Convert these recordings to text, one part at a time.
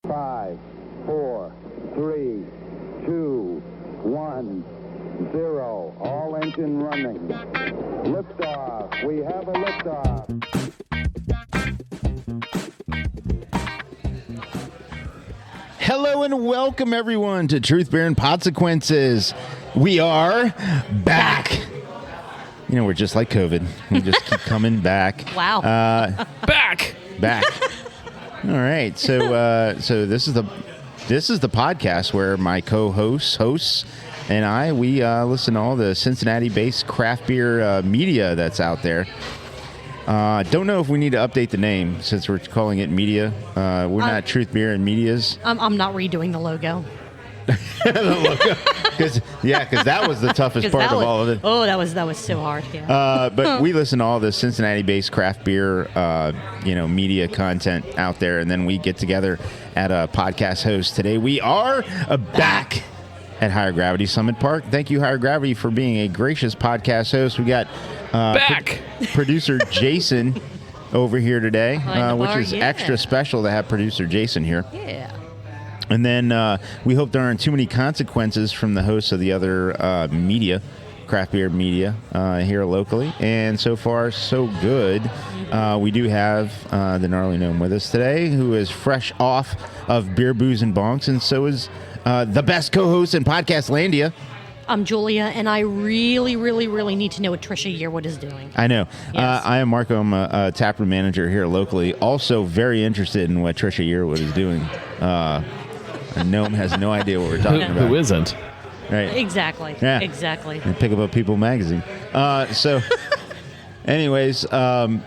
5, 4, 3, 2, 1, 0. All engine running. Liftoff. We have a liftoff. Hello and welcome everyone to Truth, Beer, and Podsequences. We are back. You know, we're just like COVID. We just keep coming back. Wow. Back. All right. So this is the podcast where my hosts, and I, we listen to all the Cincinnati-based craft beer media that's out there. Don't know if we need to update the name since we're calling it media. We're not Truth, Beer, and Medias. I'm not redoing the logo. The logo. Because that was the toughest part of all of it. Oh, that was so hard. Yeah. But we listen to all the Cincinnati-based craft beer, media content out there, and then we get together at a podcast host. Today we are back at Higher Gravity Summit Park. Thank you, Higher Gravity, for being a gracious podcast host. We got producer Jason over here today, which is extra special to have producer Jason here. Yeah. And then we hope there aren't too many consequences from the hosts of the other media, craft beer media, here locally. And so far, so good. We do have the gnarly gnome with us today, who is fresh off of Beer, Booze, and Bonks, and so is the best co-host in Podcast Landia. I'm Julia, and I really, really, really need to know what Trisha Yearwood is doing. I know. Yes. I am Marco. I'm a taproom manager here locally. Also very interested in what Trisha Yearwood is doing. Gnome has no idea what we're talking about. Who isn't? Right. Exactly. Yeah. Exactly. And pick up People magazine. Anyways, to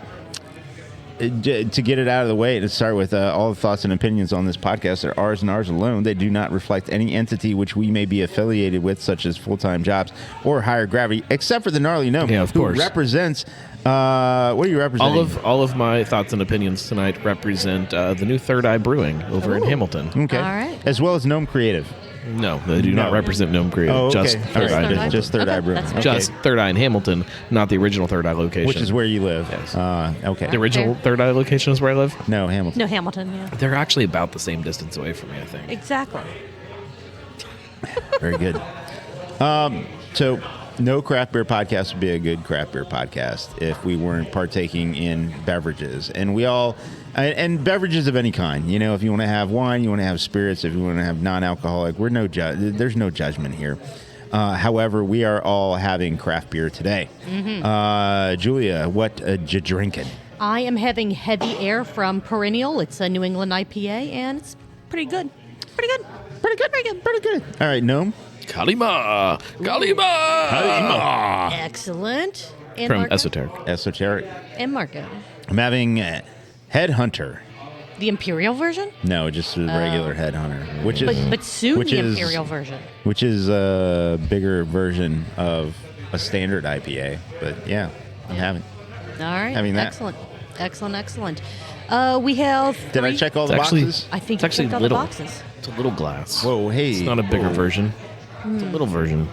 get it out of the way, to start with, all the thoughts and opinions on this podcast are ours and ours alone. They do not reflect any entity which we may be affiliated with, such as Full-Time Jobs or Higher Gravity, except for the gnarly gnome, who represents. What are you representing? All of my thoughts and opinions tonight represent the new Third Eye Brewing over in Hamilton. Okay. All right. As well as Gnome Creative. No, they do not represent Gnome Creative. Oh, okay. Just Third Eye. Just Third Eye Brewing. That's Okay. Just Third Eye in Hamilton, not the original Third Eye location. Which is where you live. Yes. Okay. The original Third Eye location is where I live? No, Hamilton. No, Hamilton, yeah. They're actually about the same distance away from me, I think. Exactly. Very good. So, no craft beer podcast would be a good craft beer podcast if we weren't partaking in beverages. And we all, and beverages of any kind. You know, if you want to have wine, you want to have spirits, if you want to have non-alcoholic, there's no judgment here. However, we are all having craft beer today. Mm-hmm. Julia, what you drinking? I am having Heavy Air from Perennial. It's a New England IPA, and it's pretty good. Pretty good. All right, Gnome. Kallima! Excellent. And From Marco? Esoteric. And Marco. I'm having Headhunter. The Imperial version? No, just a regular Headhunter, which is But soon the Imperial version. which is a bigger version of a standard IPA. But yeah, I'm having. All right. Having that. Excellent. We have Did I three- check all the It's actually- boxes? I think It's you actually checked all little. the boxes. It's a little glass. Whoa, hey. It's not a bigger Whoa. version. It's a little version.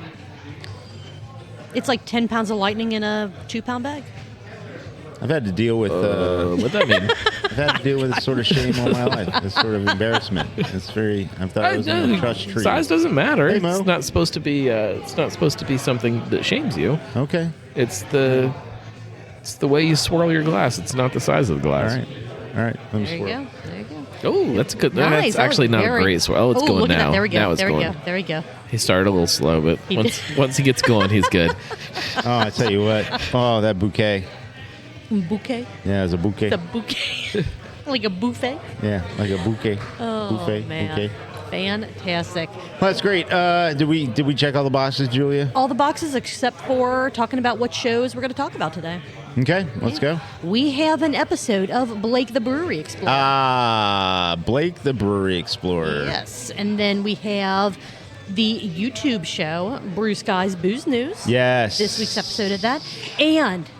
It's like 10 pounds of lightning in a 2-pound bag. I've had to deal with What'd that mean? I've had to deal with this sort of shame all my life. This sort of embarrassment. It's very. I thought I was in a trust tree. Size doesn't matter. Hey, Mo. It's not supposed to be. It's not supposed to be something that shames you. Okay. It's the way you swirl your glass. It's not the size of the All glass. right. Let me There you swirl. go. Oh, that's good. Nice. That's That actually was not very- a great swirl. Oh, it's going look now. At that. There we go. Now it's There we going. go. There we go. He started a little slow, but He once he gets going, he's good. Oh, I tell you what. Oh, that bouquet. Bouquet? Yeah, it's a bouquet. The bouquet. Like a buffet? Yeah, like a bouquet. Oh, Buffet. man. Bouquet. Fantastic. Well, that's great. Did we check all the boxes, Julia? All the boxes except for talking about what shows we're going to talk about today. Okay, let's go. We have an episode of Blake the Brewery Explorer. Blake the Brewery Explorer. Yes. And then we have the YouTube show, Brew Sky's Booze News. Yes. This week's episode of that. And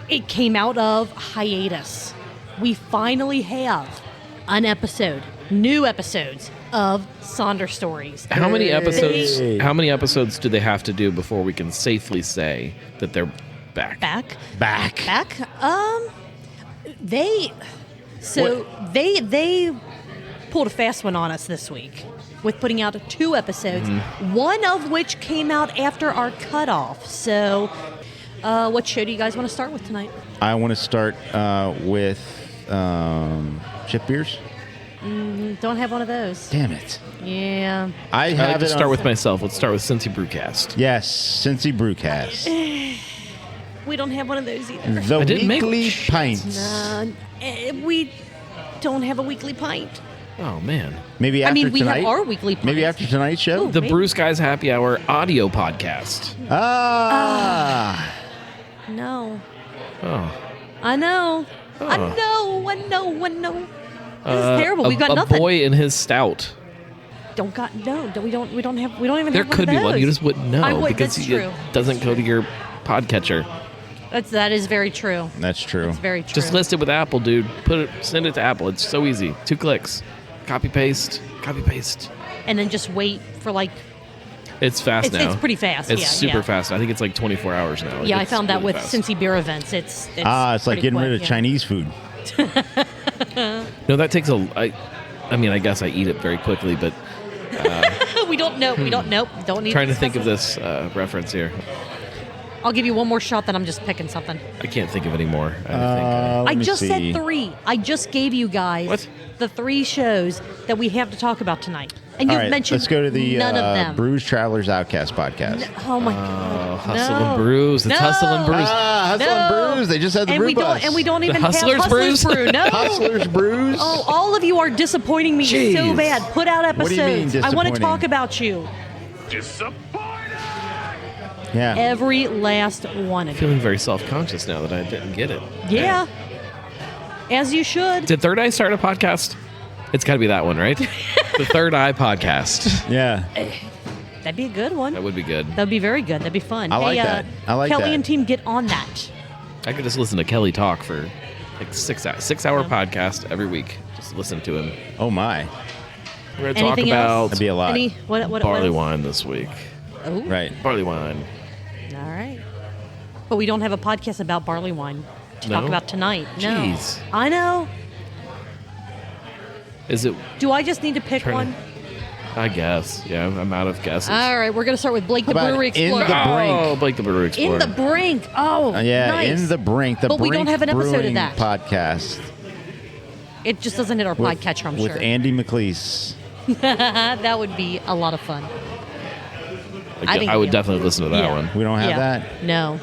it came out of hiatus. We finally have an episode, new episodes of Sonder Stories. How many episodes? Hey. How many episodes do they have to do before we can safely say that they're back? Back. Back. They pulled a fast one on us this week with putting out 2 episodes, one of which came out after our cutoff. So, what show do you guys want to start with tonight? I want to start with chip beers. Don't have one of those. Damn it. Yeah. I I'd have like to it start on- with myself. Let's start with Cincy Brewcast. Yes, Cincy Brewcast. We don't have one of those either. The I didn't make- weekly pints. We don't have a weekly pint. Oh, man. Maybe after we tonight. have our weekly pints. Maybe after tonight's show. Ooh. The Maybe. Brew Skies Happy Hour audio podcast. No. Oh. I know. Oh. I know. This is terrible. We've got a nothing. boy in his stout. We don't even There have could be one of one. those. You just wouldn't know because that's it true. doesn't go to your podcatcher. That is very true. That's true. It's very true. Just list it with Apple, dude. Send it to Apple. It's so easy. 2 clicks. Copy paste. And then just wait for It's fast now. It's pretty fast. It's yeah, super yeah. fast. I think it's like 24 hours now. Yeah, I It's found that really with fast. Cincy beer events. It's it's like pretty getting quick, rid of yeah. Chinese food. No, that takes I mean, I guess I eat it very quickly, but We don't know. Don't need. trying to discuss think of it. this reference here. I'll give you one more shot. Then I'm just picking something. I can't think of any more. I think. Let I me just see. said 3. I just gave you guys What? the 3 shows that we have to talk about tonight, and All you've right, mentioned let's go to the none of them. Brews Travelers Outcast podcast. Oh my god! Hustle No. and Brews. It's No. Hustle and Brews. Hustle No. and Brews. They just had the and brew we bus. don't even have Hustlers Hustlers Brews? Brew. No. Hustlers Brews. Oh, all of you are disappointing me so Jeez. bad. Put out What do you mean episodes. I want to disappointing? talk about you. Yeah. Every last one of you. Feeling very self-conscious now that I didn't get it. Yeah. As you should. Did Third Eye start a podcast? It's got to be that one, right? The Third Eye podcast. Yeah. That'd be a good one. That would be good. That'd be very good. That'd be fun. I like that. I like Kelly that. and team, get on that. I could just listen to Kelly talk for like 6 hours. 6-hour podcast every week. Just listen to him. Oh my. We're going to talk Anything else? about That'd be a lot. What barley else? wine this week. Oh, Right. Barley wine. all right. But we don't have a podcast about barley wine to No? talk about tonight. No. Jeez. I know. Is it? Do I just need to pick Turn it- one? I guess. Yeah, I'm out of guesses. All right, we're going to start with Blake the How about Brewery in Explorer. the brink? Oh, Blake the Brewery Explorer. In the brink. Oh, Yeah, nice. in the brink. The But we Brink don't have an episode of Brewing that. podcast It just doesn't hit our with, podcatcher, I'm with sure. Andy McLeese. That would be a lot of fun. I think I would we- definitely listen to that Yeah. one. We don't have Yeah. that. No.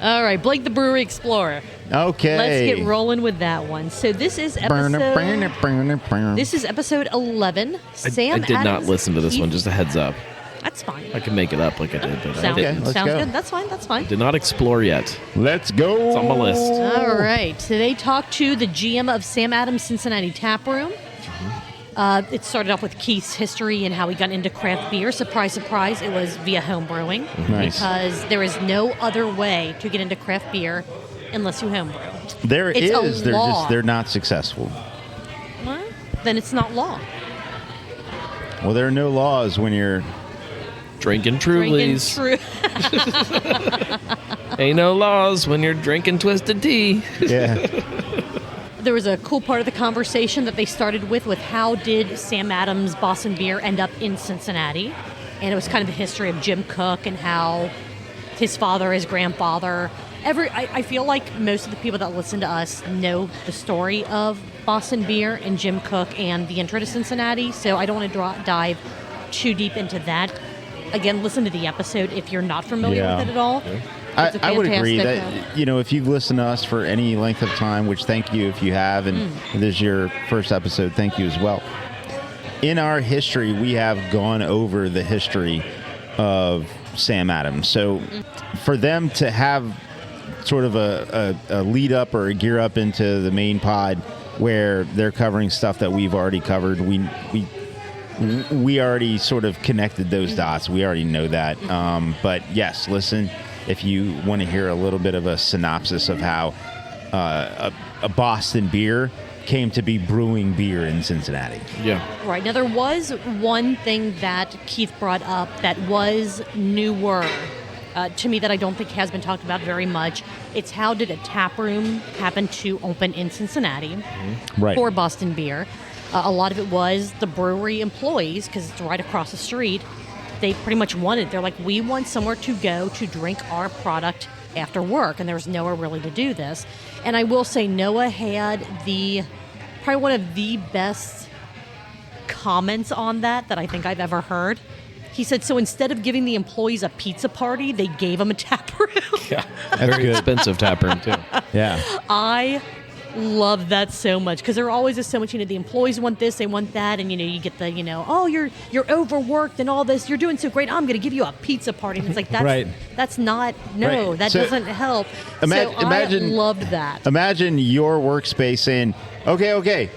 All right, Blake the Brewery Explorer. Okay. Let's get rolling with that one. So this is episode. This is episode 11. Sam I did not Adams, listen to this Keith- one. Just a heads up. That's fine. I can make it up like I did, but I Sounds, didn't. let's sounds go. good. That's fine. That's fine. Did not explore yet. Let's go. It's on my list. All right. So they talked to the GM of Sam Adams Cincinnati Tap Room. It started off with Keith's history and how he got into craft beer. Surprise, surprise, it was via home brewing. Nice. Because there is no other way to get into craft beer unless you homebrew. There It's a is. They're law. they're not successful. Well, then it's not law. Well, there are no laws when you're Drinking Drinking Trulies. true. Ain't no laws when you're drinking twisted tea. yeah. There was a cool part of the conversation that they started with how did Sam Adams Boston Beer end up in Cincinnati? And it was kind of the history of Jim Cook and how his father, his grandfather, I feel like most of the people that listen to us know the story of Boston Beer and Jim Cook and the intro to Cincinnati, so I don't want to dive too deep into that. Again, listen to the episode if you're not familiar Yeah. with it at all. It's a I would agree fantastic, that, if you've listened to us for any length of time, which thank you if you have, and this is your first episode, thank you as well. In our history, we have gone over the history of Sam Adams. So for them to have sort of a lead up or a gear up into the main pod where they're covering stuff that we've already covered, we already sort of connected those dots. We already know that. But yes, listen, if you want to hear a little bit of a synopsis of how a Boston beer came to be brewing beer in Cincinnati. Yeah. Right. Now, there was one thing that Keith brought up that was newer to me that I don't think has been talked about very much. It's how did a tap room happen to open in Cincinnati Right. for Boston Beer? A lot of it was the brewery employees, because it's right across the street. They pretty much wanted, they're like, we want somewhere to go to drink our product after work, and there's nowhere really to do this. And I will say Noah had probably one of the best comments on that I think I've ever heard. He said, so instead of giving the employees a pizza party, they gave them a tap room. Yeah, very expensive tap room too. Yeah. I love that so much, because there always is so much, the employees want this, they want that, and you get the, oh, you're overworked and all this, you're doing so great, I'm going to give you a pizza party. And it's like, that's Right. that's not, no, Right. that So, doesn't help. imagine- I loved that. Imagine your workspace saying, okay,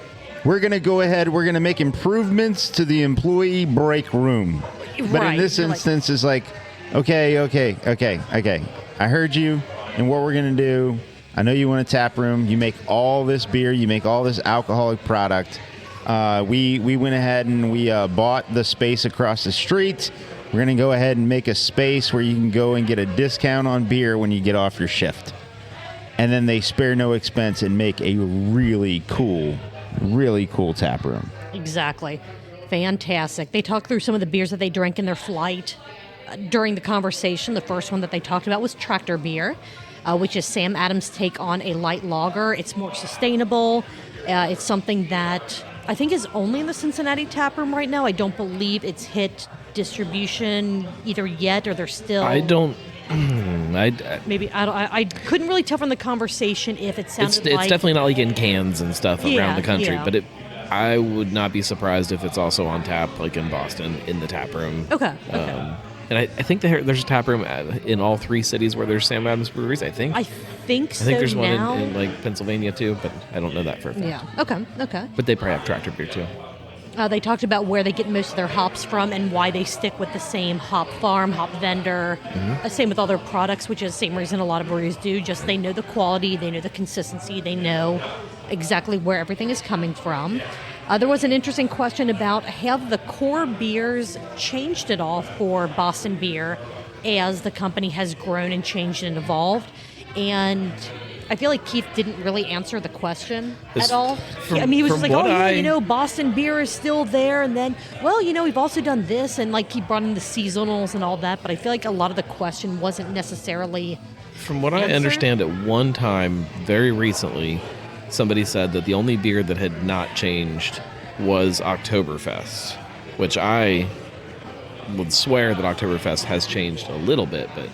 we're going to go ahead, we're going to make improvements to the employee break room. But Right. in this You're like- instance, it's like, okay. I heard you, and what we're going to do, I know you want a tap room. You make all this beer. You make all this alcoholic product. We went ahead and we bought the space across the street. We're going to go ahead and make a space where you can go and get a discount on beer when you get off your shift. And then they spare no expense and make a really cool tap room. Exactly. Fantastic. They talked through some of the beers that they drank in their flight. During the conversation, the first one that they talked about was Tractor Beer, which is Sam Adams' take on a light lager. It's more sustainable. It's something that I think is only in the Cincinnati tap room right now. I don't believe it's hit distribution either yet, or they're still... I don't. I couldn't really tell from the conversation if it sounded It's like... definitely not like in cans and stuff Yeah, around the country, yeah. but I would not be surprised if it's also on tap, like in Boston, in the tap room. Okay. And I think there's a tap room in all 3 cities where there's Sam Adams breweries. I think. I think so. I think there's now. one in like Pennsylvania too, but I don't know that for a fact. Yeah. Okay. But they probably have Tractor Beer too. They talked about where they get most of their hops from and why they stick with the same hop farm, hop vendor. Same with other products, which is the same reason a lot of breweries do. Just they know the quality, they know the consistency, they know exactly where everything is coming from. There was an interesting question about have the core beers changed at all for Boston Beer as the company has grown and changed and evolved. And I feel like Keith didn't really answer the question at all. He was just like, Boston Beer is still there. And then, we've also done this. And he brought in the seasonals and all that. But I feel like a lot of the question wasn't necessarily From what I answered. understand, at one time, very recently, somebody said that the only beer that had not changed was Oktoberfest, which I would swear that Oktoberfest has changed a little bit, but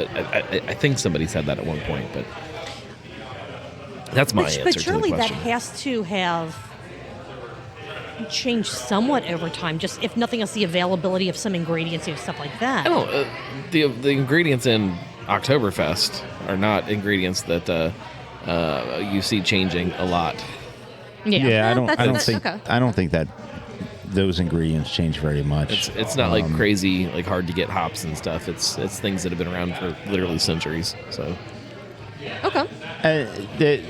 I think somebody said that at one point, but that's my answer But to surely the that question. has to have changed somewhat over time. Just if nothing else, the availability of some ingredients and stuff like that. I don't. The ingredients in Oktoberfest are not ingredients that you see changing a lot. Yeah, Okay. I don't think that those ingredients change very much. It's not like crazy, like hard to get hops and stuff. It's things that have been around for literally centuries. So Okay.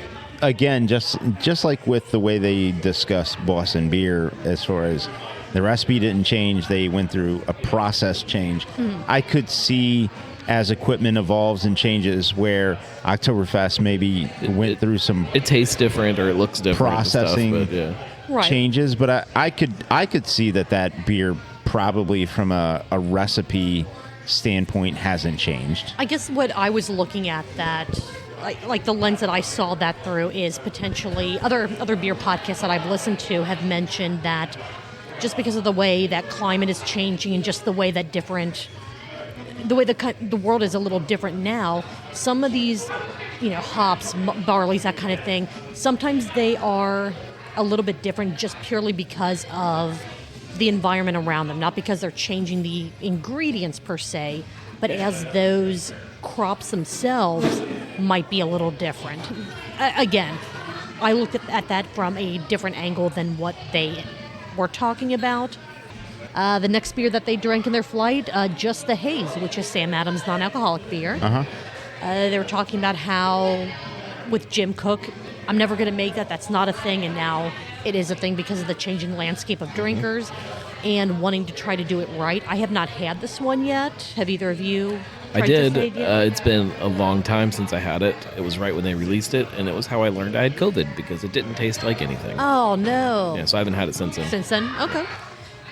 Again, just like with the way they discussed Boston Beer, as far as the recipe didn't change, they went through a process change. I could see as equipment evolves and changes where Oktoberfest maybe went through some it tastes different or it looks different. processing and stuff, but yeah. Right. changes, but I could see that beer probably from a recipe standpoint hasn't changed. I guess what I was looking at that, like the lens that I saw that through, is potentially other beer podcasts that I've listened to have mentioned that just because of the way that climate is changing and just the way that the world is a little different now, some of these, hops, barleys, that kind of thing, sometimes they are a little bit different just purely because of the environment around them, not because they're changing the ingredients per se, but as those crops themselves might be a little different. Again, I looked at that from a different angle than what they were talking about. The next beer that they drank in their flight, Just the Haze, which is Sam Adams' non-alcoholic beer. They were talking about how, with Jim Cook, I'm never going to make that. That's not a thing, and now it is a thing because of the changing landscape of drinkers. and wanting to try to do it right. I have not had this one yet. Have either of you? I tried did. this yet? It's been a long time since I had it. It was right when they released it, and it was how I learned I had COVID because it didn't taste like anything. Oh no! Yeah, so I haven't had it since then. Since then, okay.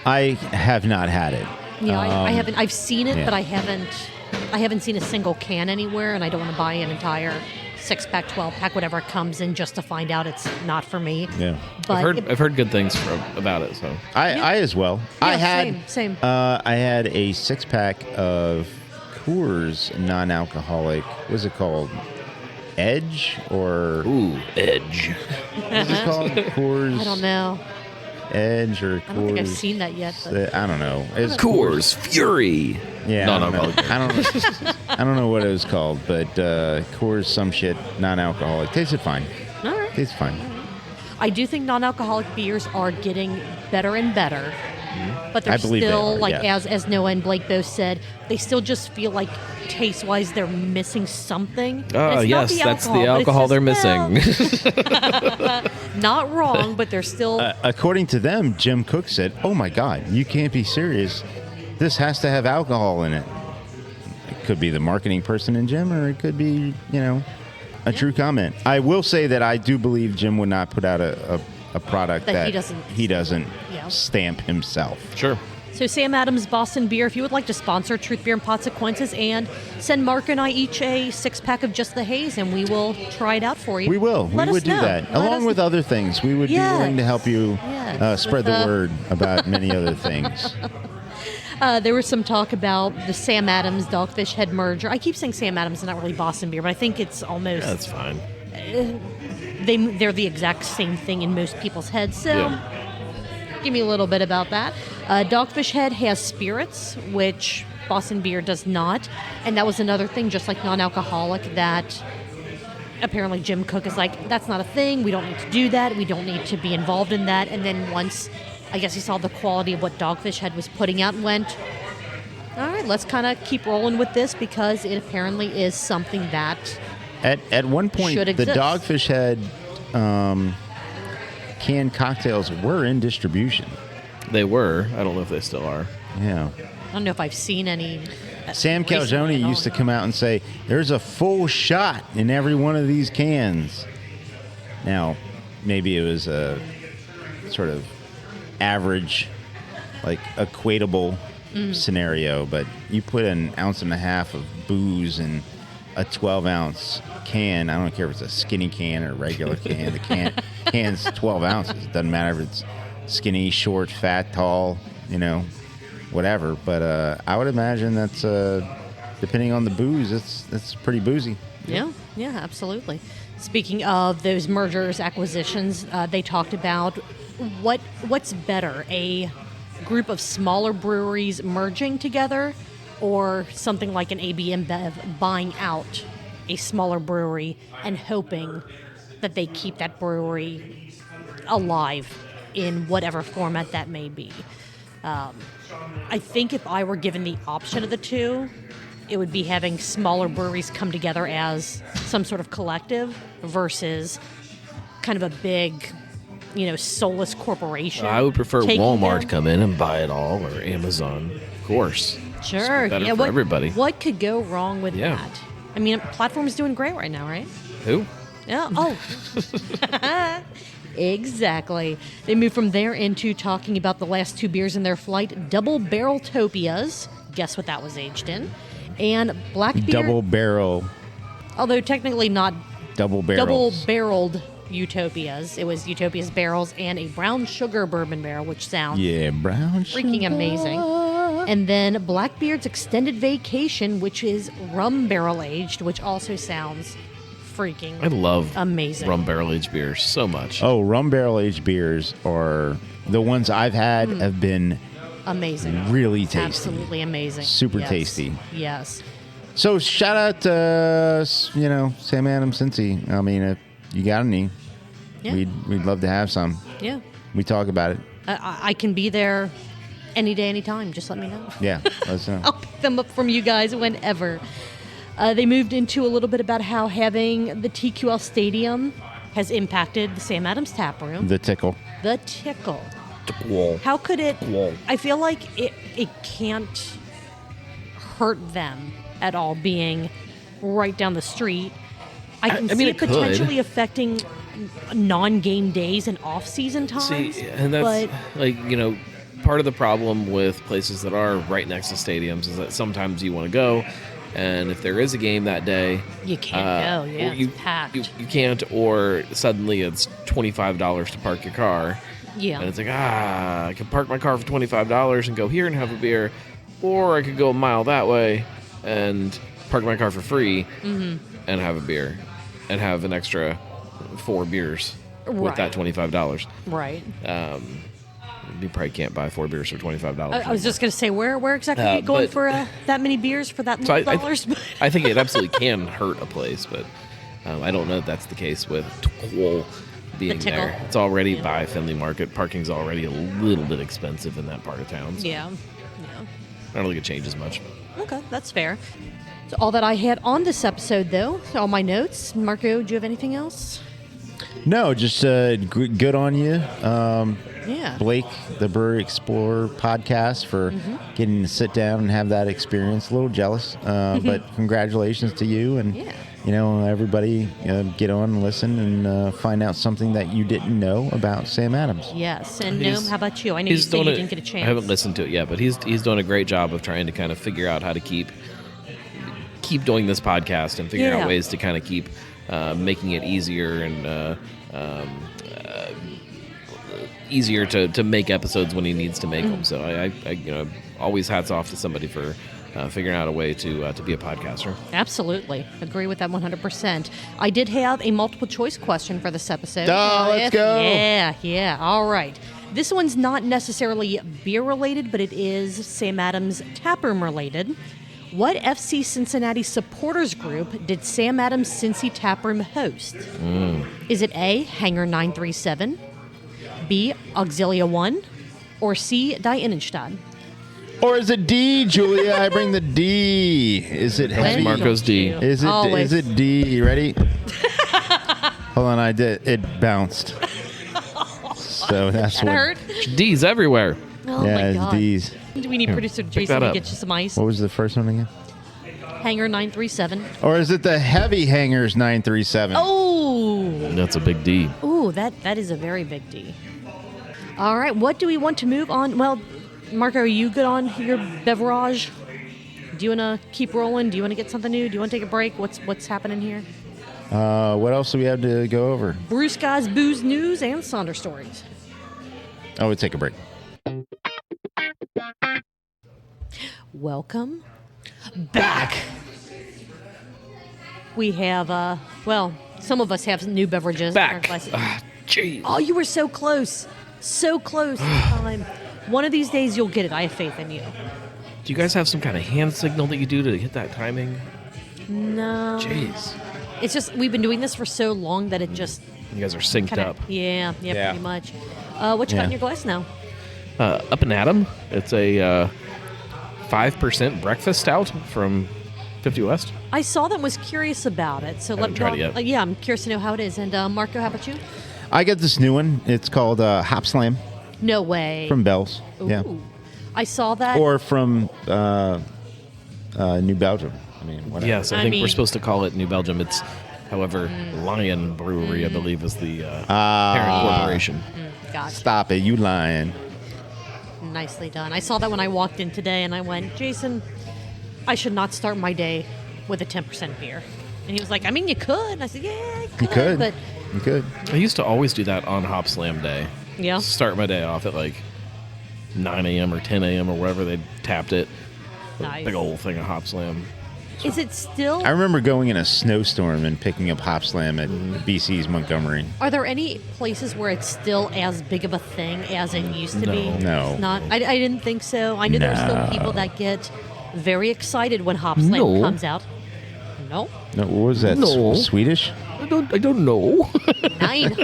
I have not had it. Yeah, I haven't. I've seen it, yeah. but I haven't seen a single can anywhere, and I don't want to buy an entire 6-pack, 12-pack, whatever it comes in, just to find out it's not for me. Yeah. But I've heard good things about it. So I as well. Yeah, I had same. I had a 6-pack of Coors non-alcoholic. What's it called? Edge or Edge. what's it called? Coors. I don't know. Edge or Coors. I don't think I've seen that yet. But I don't know. It's Coors Fury. Yeah, Non-alcoholic. I don't know. I don't know what it was called, but Coors some shit non-alcoholic. Tasted fine. All right. Tasted fine. I do think non-alcoholic beers are getting better and better. But they're I believe they still, are, like, yes. as Noah and Blake both said, they still just feel like, taste-wise, they're missing something. And Oh, it's not yes, that's the but it's alcohol they're just, missing. well, not wrong, but they're still... According to them, Jim Cook said, "Oh my God, you can't be serious. This has to have alcohol in it." It could be the marketing person in Jim, or it could be, a true comment. I will say that I do believe Jim would not put out a product That that he doesn't- Yeah. stamp himself. Sure. So Sam Adams Boston Beer, if you would like to sponsor Truth Beer and Consequences, and send Mark and I each a 6-pack of Just the Haze, and we will try it out for you. We will. Let we us would do know. that. Let Along us- with other things. We would be willing to help you Yes. spread With, the word about many other things. There was some talk about the Sam Adams Dogfish Head merger. I keep saying Sam Adams is not really Boston Beer, but I think it's almost... That's fine. They're the exact same thing in most people's heads, so give me a little bit about that. Dogfish Head has spirits, which Boston Beer does not, and that was another thing, just like non-alcoholic, that apparently Jim Cook is like, that's not a thing, we don't need to do that, we don't need to be involved in that, and then once, I guess he saw the quality of what Dogfish Head was putting out and went, all right, let's kind of keep rolling with this, because it apparently is something that... At one point, Should the exist. Dogfish Head canned cocktails were in distribution. They were. I don't know if they still are. Yeah. I don't know if I've seen any... Sam recently Calzone at all. used to come out and say, "There's a full shot in every one of these cans." Now, maybe it was a sort of average, like equatable scenario, but you put an 1.5 ounces of booze in a 12-ounce can. I don't care if it's a skinny can or a regular can. The can's 12 ounces. It doesn't matter if it's skinny, short, fat, tall, whatever. But I would imagine that's depending on the booze, it's pretty boozy. Yeah, absolutely. Speaking of those mergers, acquisitions, they talked about what's better, a group of smaller breweries merging together, or something like an AB InBev buying out a smaller brewery and hoping that they keep that brewery alive in whatever format that may be. I think if I were given the option of the two, it would be having smaller breweries come together as some sort of collective versus kind of a big, soulless corporation. I would prefer taking Walmart them. come in and buy it all, or Amazon, of course. Sure. It's better yeah, for everybody. What could go wrong with Yeah. that? I mean, Platform's doing great right now, right? Who? Yeah. Oh. Exactly. They moved from there into talking about the last 2 beers in their flight, Double Barrel Topias. Guess what that was aged in? And Black Beer. Double barrel, Although technically not double barrels. double-barreled Utopias. It was Utopia's barrels and a brown sugar bourbon barrel, which sounds Yeah, brown freaking amazing. And then Blackbeard's Extended Vacation, which is rum barrel aged, which also sounds freaking I love amazing. rum barrel aged beer so much. Oh, rum barrel aged beers are the ones I've had have been Amazing. really tasty. Absolutely amazing. Super Yes. tasty. Yes. So shout out to Sam Adams Cincy. I mean, if you got any, Yeah. we'd love to have some. Yeah. We talk about it. I can be there any day, anytime. Just let me know. Yeah, let us know. I'll pick them up from you guys whenever. They moved into a little bit about how having the TQL Stadium has impacted the Sam Adams Tap Room. The tickle. The Tickle. How could it? Whoa. I feel like it can't hurt them at all being right down the street. I can mean, see it it could. potentially affecting non-game days and off-season times. See, and that's part of the problem with places that are right next to stadiums is that sometimes you want to go, and if there is a game that day, you can't go. Yeah, or you, it's packed. you can't, or suddenly it's $25 to park your car. Yeah. And it's like, I could park my car for $25 and go here and have a beer, or I could go a mile that way and park my car for free and have a beer and have an extra 4 beers with that $25. Right. You probably can't buy 4 beers for $25. I was just going to say, where exactly are you going but- for that many beers for that So many dollars? I think it absolutely can hurt a place, but I don't know if that's the case with Twol being The Tickle. there. It's already by Findlay Market. Parking's already a little bit expensive in that part of town. So Yeah. I don't think it changes much. Okay, that's fair. So all that I had on this episode, though, all my notes. Marco, do you have anything else? No, just good on you. Yeah. Blake, the Brewery Explorer podcast, for getting to sit down and have that experience. A little jealous, but congratulations to you and Yeah. Everybody. Get on and listen and find out something that you didn't know about Sam Adams. Yes, and He's- Noam, how about you? I know you said you didn't get a chance. I haven't listened to it yet, but he's doing a great job of trying to kind of figure out how to keep doing this podcast and figure Yeah. out ways to kind of keep making it easier and easier to make episodes when he needs to make them. So I always hats off to somebody for figuring out a way to be a podcaster. Absolutely. Agree with that 100%. I did have a multiple choice question for this episode. Oh, let's go. Yeah. All right. This one's not necessarily beer related, but it is Sam Adams taproom related. What FC Cincinnati supporters group did Sam Adams Cincy taproom host? Is it A, Hangar 937, B, Auxilia 1, or C, Die Innenstadt? Or is it D, Julia? I bring the D. Is it That's heavy? Marco's D. Is it? Always. Is it D? You ready? Hold on, I did. It bounced. So that's That what. hurt? D's everywhere. Oh Yeah, my it's God. D's. Do we need producer Jason that to up. get you some ice? What was the first one again? Hangar 937. Or is it the Heavy Hangers 937? Oh, That's a big D. ooh, that is a very big D. All right, what do we want to move on? Well, Marco, are you good on your beverage? Do you want to keep rolling? Do you want to get something new? Do you want to take a break? What's happening here? What else do we have to go over? Brew Sky's booze news and Sonder stories. Oh, we'll take a break. Welcome back. We have, some of us have new beverages. in our Back. glasses. Jeez. Oh, you were so close. So close. One of these days you'll get it. I have faith in you. Do you guys have some kind of hand signal that you do to hit that timing? No. Jeez. It's just, we've been doing this for so long that it just You guys are synced kind up. of, yeah, Yeah. pretty much. What you got in your glass now? Up and Atom. It's a 5% breakfast stout from 50 West. I saw that and was curious about it. So Haven't tried it yet. yeah, I'm curious to know how it is. And Marco, how about you? I got this new one. It's called Hopslam No way. from Bell's. Yeah. Ooh. I saw that. Or from New Belgium. I mean, whatever. Yes, I I think mean- we're supposed to call it New Belgium. It's, however, Lion Brewery, I believe, is the parent corporation. Gotcha. Stop it. You lying. Nicely done. I saw that when I walked in today, and I went, Jason, I should not start my day with a 10% beer. And he was like, I mean, you could. And I said, yeah, I could. You could. But, You could. I used to always do that on Hopslam Day. yeah. Start my day off at like 9 a.m. or 10 a.m. or wherever they tapped it. Nice. Big old thing of Hopslam. Is it still? I remember going in a snowstorm and picking up Hopslam at BC's Montgomery. Are there any places where it's still as big of a thing as it used to be? No. It's not. I didn't think so. I know there are still people that get very excited when Hopslam No. comes out. No? No, what was that? No. Swedish? I don't know. 9.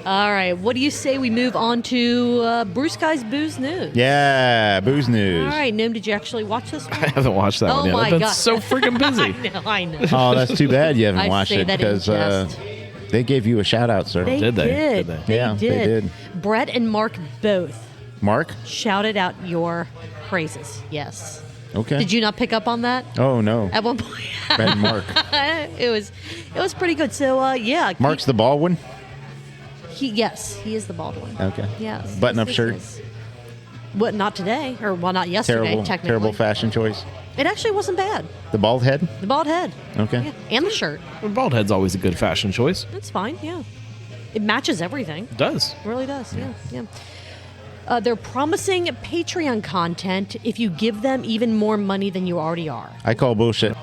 All right. What do you say we move on to Brew Sky's Booze News? Yeah, booze news. All right. Noam, did you actually watch this one? I haven't watched that Oh one yet. my I've been God. so freaking busy. I know. Oh, that's too bad you haven't I watched say it that in because jest. They gave you a shout out, sir. Did they? Did. Did they? Yeah, they did. Brett and Mark both Mark? shouted out your praises. Yes. Okay. Did you not pick up on that Oh, no. at one point? Brett and Mark. it was pretty good. So yeah, Mark's the bald one? yes, he is the bald one. Okay. Yes. Button-up yes, shirt? yes. What? Not today, or well, not yesterday. Technically, Terrible fashion choice. It actually wasn't bad. The bald head? The bald head. Okay. Yeah. And the shirt. Well, bald head's always a good fashion choice. That's fine. Yeah. It matches everything. It does. It really does. Yeah. They're promising Patreon content if you give them even more money than you already are. I call bullshit.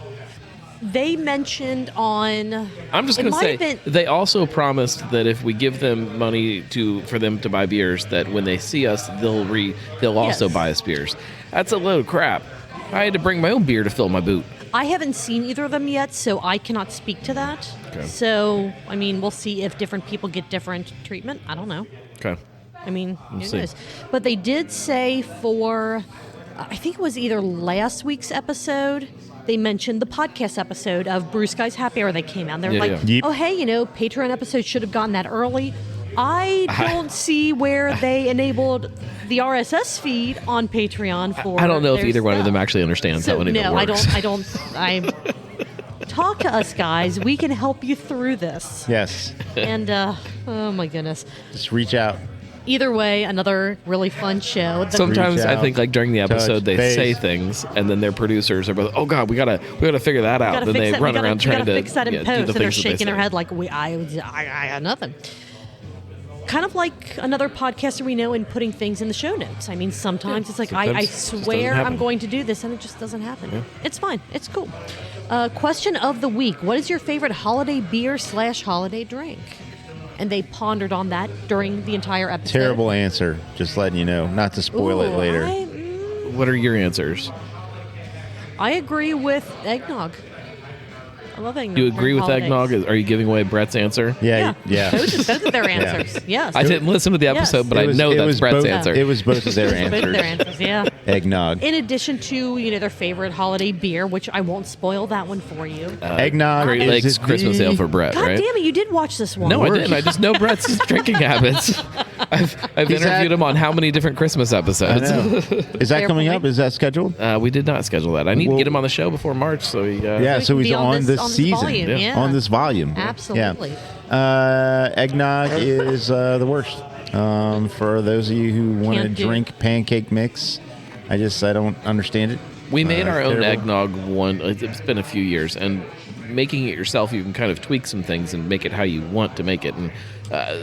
They mentioned on. I'm just it going to might say have been- they also promised that if we give them money for them to buy beers, that when they see us, they'll also Yes. buy us beers. That's a load of crap. I had to bring my own beer to fill my boot. I haven't seen either of them yet, so I cannot speak to that. Okay. So, I mean, we'll see if different people get different treatment. I don't know. Okay. I mean, who see. knows? But they did say for, I think it was either last week's episode, they mentioned the podcast episode of Brew Sky's Happy Hour that came out. They're Yeah, like, yeah. Yep. oh, hey, Patreon episodes should have gotten that early. I don't see where they enabled the RSS feed on Patreon for. I don't know if their either one of stuff. them actually understands So how any of it no, works. I don't. Talk to us, guys. We can help you through this. Yes. And oh my goodness. Just reach out. Either way, another really fun show. Sometimes Reach I out, think like during the episode touch they base. say things and then their producers are both, oh god, we gotta figure that out. gotta Then fix they that. run we gotta, around we trying gotta to fix that in do the post, and they're things that they shaking their say. head like I got nothing. Kind of like another podcaster we know in putting things in the show notes. I mean, sometimes it's like I sometimes it just doesn't swear happen. I'm going to do this, and it just doesn't happen. It's fine. It's cool. Question of the week: what is your favorite holiday beer / holiday drink? And they pondered on that during the entire episode. Terrible answer. Just letting you know. Not to spoil it Ooh, later. What are your answers? I agree with eggnog. I love eggnog. You agree during with holidays. eggnog? Are you giving away Brett's answer? Yeah. Both of their answers. Yes. I didn't listen to the Yes. episode, but It I was- know it that's was Brett's both- answer. It was both of their Both of answers. their answers. Yeah. Eggnog. In addition to their favorite holiday beer, which I won't spoil that one for you. Eggnog Great is Lakes the- Christmas Ale for Brett, God right? damn it! You did watch this one. No, I didn't. I just know Brett's drinking habits. I've He's interviewed had- him on how many different Christmas I episodes. know. Is that coming Carefully. up? Is that scheduled? We did not schedule that. I need to Well- get him on the show before March, so he. Yeah, So so he can he's be on on this- this on this season. volume, yeah. On this volume. Absolutely. Yeah. Eggnog is the worst. For those of you who want to Can't do. drink pancake mix, I don't understand it. We made our own terrible. eggnog one. It's been a few years, and making it yourself, you can kind of tweak some things and make it how you want to make it. And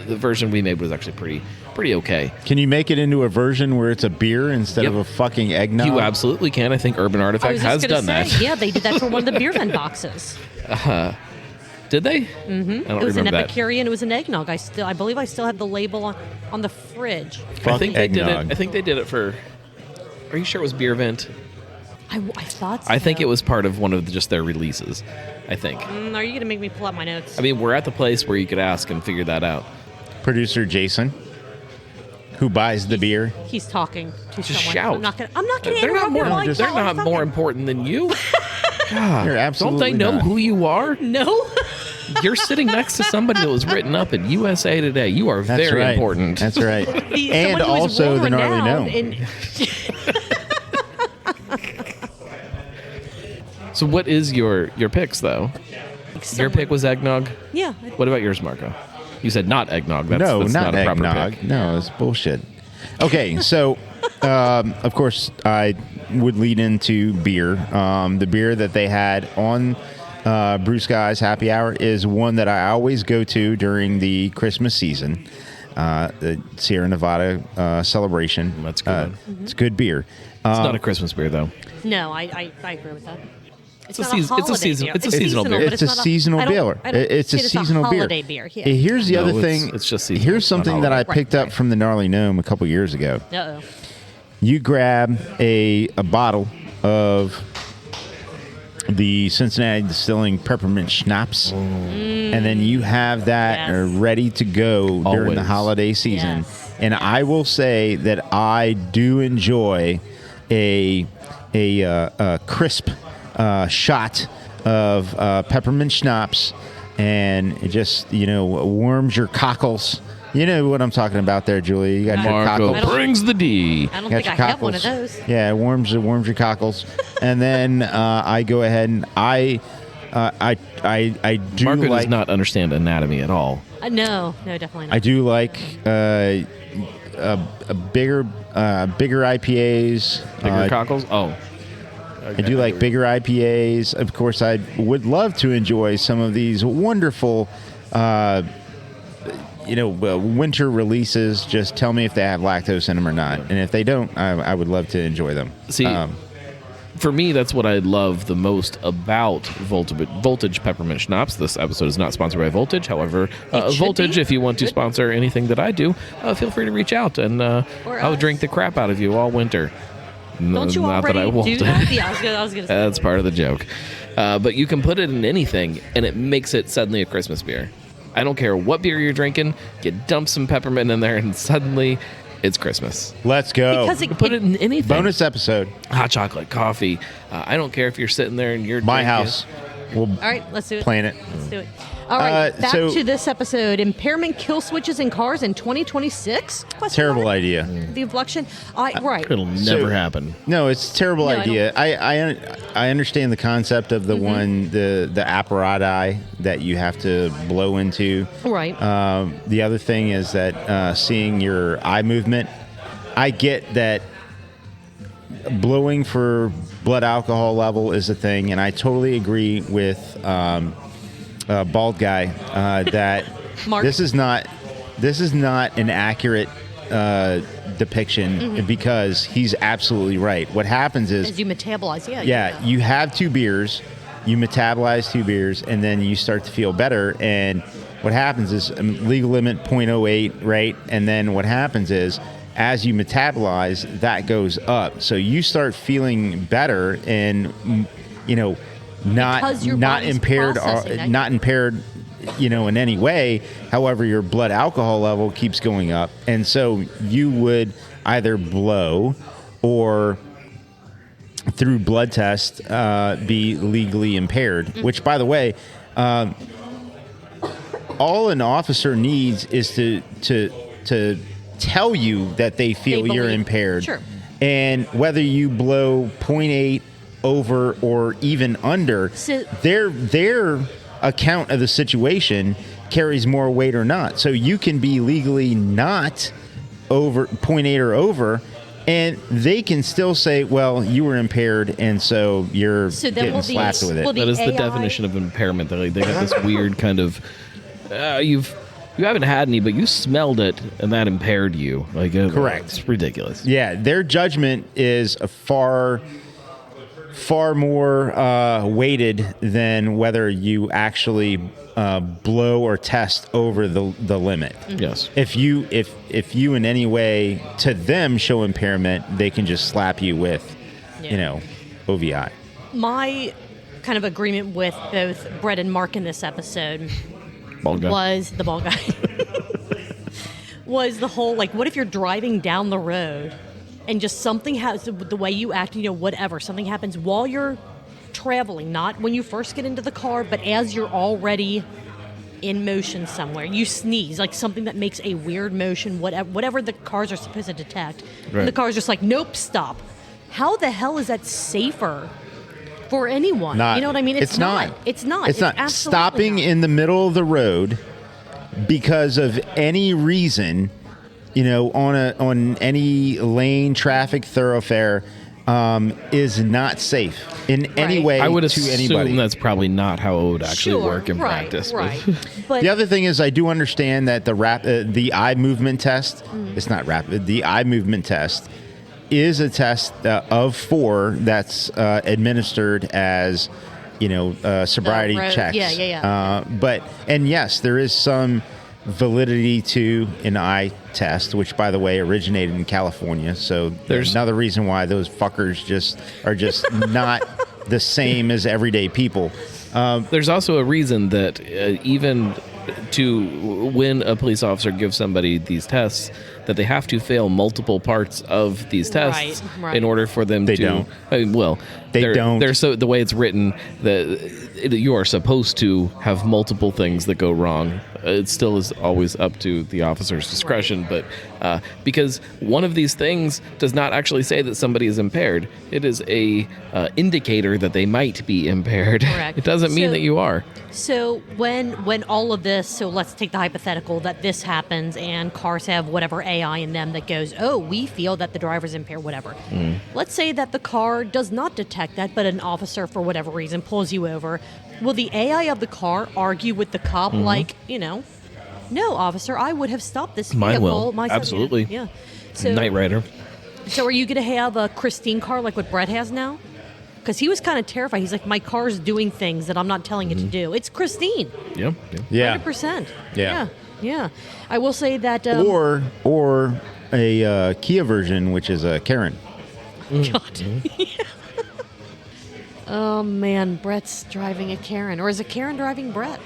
the version we made was actually pretty okay. Can you make it into a version where it's a beer instead Yep. of a fucking eggnog? You absolutely can. I think Urban I Artifact was has just gonna done say, that. yeah, they did that for one of the beer vent boxes. Did they? Mm-hmm. I don't It was an remember that. Epicurean. It was an eggnog. I believe I still have the label on the fridge. Fuck I think they did eggnog. it. I think they did it for. Are you sure it was Beer Vent? I thought so. I think it was part of one of just their releases. I think. Are you going to make me pull out my notes? I mean, we're at the place where you could ask and figure that out. Producer Jason, who buys the beer. He's talking to Just someone. shout. I'm not going to They're not interrupt more. him while he's They're not talking. more important than you. God, You're don't absolutely they know not. who you are? No. You're sitting next to somebody that was written up in USA Today. You are That's very right. important. That's right. And Someone who is also the gnarly world-renowned gnome. in- So, what is your picks though? Your pick was eggnog. Yeah. What about yours, Marco? You said not eggnog. That's Not a proper eggnog. pick. No, it's bullshit. Okay, so of course I would lead into beer. The beer that they had on Brew Sky's Happy Hour is one that I always go to during the Christmas season. The Sierra Nevada celebration. That's a good one. It's good beer. It's not a Christmas beer though. No, I agree with that. It's a not season- it's a holiday season- beer. it's a seasonal beer. but It's a not seasonal I don't- beer. I don't It's a say seasonal beer. holiday beer. Yeah. Here's the No, other it's- thing. it's just seasonal. Here's It's not something that I holiday. picked up Right. from the Gnarly Gnome a couple years ago. Uh-oh. You grab a bottle of the Cincinnati Distilling Peppermint Schnapps, and then you have that Yes. ready to go during the Always. holiday season. Yes. And I will say that I do enjoy a crisp shot of peppermint schnapps and it just warms your cockles. You know what I'm talking about there, Julia. You got your Marco cockles. brings the D. I don't Got think your I have one of cockles. those. Yeah, it warms your cockles, and then I go ahead and I do Marco like does not understand anatomy at all. No, definitely not. I do like a bigger IPAs. Bigger cockles? Oh. I do like bigger IPAs. Of course, I would love to enjoy some of these wonderful, winter releases. Just tell me if they have lactose in them or not. And if they don't, I would love to enjoy them. See, for me, that's what I love the most about Voltage Peppermint Schnapps. This episode is not sponsored by Voltage. However, It should Voltage, be. if you want to sponsor anything that I do, feel free to reach out, and I'll us. drink the crap out of you all winter. Don't you Not that I already won't. do that? Yeah, I was gonna say. That's part of the joke. But you can put it in anything, and it makes it suddenly a Christmas beer. I don't care what beer you're drinking. You dump some peppermint in there, and suddenly it's Christmas. Let's go. Because You can put it in anything. Bonus episode. Hot chocolate, coffee. I don't care if you're sitting there and you're My drinking. house. We'll all right, let's do it. plan it. Let's do it. All right, back so- to this episode. Impairment kill switches in cars in 2026? Question Terrible mark? idea. The inflection? Right. It'll never happen. No, it's a terrible No, I idea. I understand the concept of the one the apparati that you have to blow into. Right. The other thing is that seeing your eye movement. I get that blowing for blood alcohol level is a thing, and I totally agree with bald guy that Mark. this is not an accurate depiction because he's absolutely right. What happens is As you metabolize, you have two beers, you metabolize two beers, and then you start to feel better. And what happens is legal limit 0.08, right? And then what happens is as you metabolize, that goes up. So you start feeling better, and not Because your body's impaired, processing that. not impaired, in any way. However, your blood alcohol level keeps going up, and so you would either blow or through blood test be legally impaired. Which, by the way, all an officer needs is to tell you that they feel They you're believe. impaired. Sure. And whether you blow 0.8 over or even under, So- their account of the situation carries more weight or not. So you can be legally not over 0.8 or over, and they can still say, well, you were impaired, and so you're So then getting will the- slapped with it. will That is the AI definition of impairment. They got this weird kind of you haven't had any, but you smelled it, and that impaired you. Correct. It's ridiculous. Yeah, their judgment is a far more weighted than whether you actually blow or test over the limit. Yes. If you in any way to them show impairment, they can just slap you with, OVI. My kind of agreement with both Brett and Mark in this episode Bald guy. was the ball guy. Was the whole, what if you're driving down the road and just something has the way you act, whatever, something happens while you're traveling, not when you first get into the car, but as you're already in motion somewhere. You sneeze, something that makes a weird motion, whatever the cars are supposed to detect. Right. And the car's just nope, stop. How the hell is that safer for anyone? Not, you know what I mean? It's not. It's not. It's not. absolutely Stopping not. in the middle of the road because of any reason, on any lane, traffic, thoroughfare, is not safe in any Right. way I would to assume anybody. that's probably not how it would actually Sure, work in right, practice. Right. But But The other thing is, I do understand that the eye movement test. It's not rapid. The eye movement test is a test of 4 that's administered as sobriety road. checks. Yeah. And yes, there is some validity to an eye test, which, by the way, originated in California. So there's another reason why those fuckers are just not the same as everyday people. there's also a reason that even when a police officer gives somebody these tests, that they have to fail multiple parts of these tests Right. in order for them They to. don't. I mean, well, They don't. They're so the way it's written that you are supposed to have multiple things that go wrong. It still is always up to the officer's discretion, but because one of these things does not actually say that somebody is impaired, it is a indicator that they might be impaired. Correct. It doesn't mean So- that you are. So when all of this, so let's take the hypothetical that this happens and cars have whatever AI in them that goes, oh, we feel that the driver's impaired, whatever. Let's say that the car does not detect that, but an officer, for whatever reason, pulls you over. Will the AI of the car argue with the cop like, no, officer, I would have stopped this vehicle. Mine will. myself." Absolutely. Yeah. So, Knight Rider. so are you going to have a Christine car like what Brett has now? Because he was kind of terrified. He's like, my car's doing things that I'm not telling it to do. It's Christine. Yeah. Yeah. 100%. Yeah. Yeah. I will say that. Or a Kia version, which is a Karen. God. Oh, man. Brett's driving a Karen. Or is it Karen driving Brett?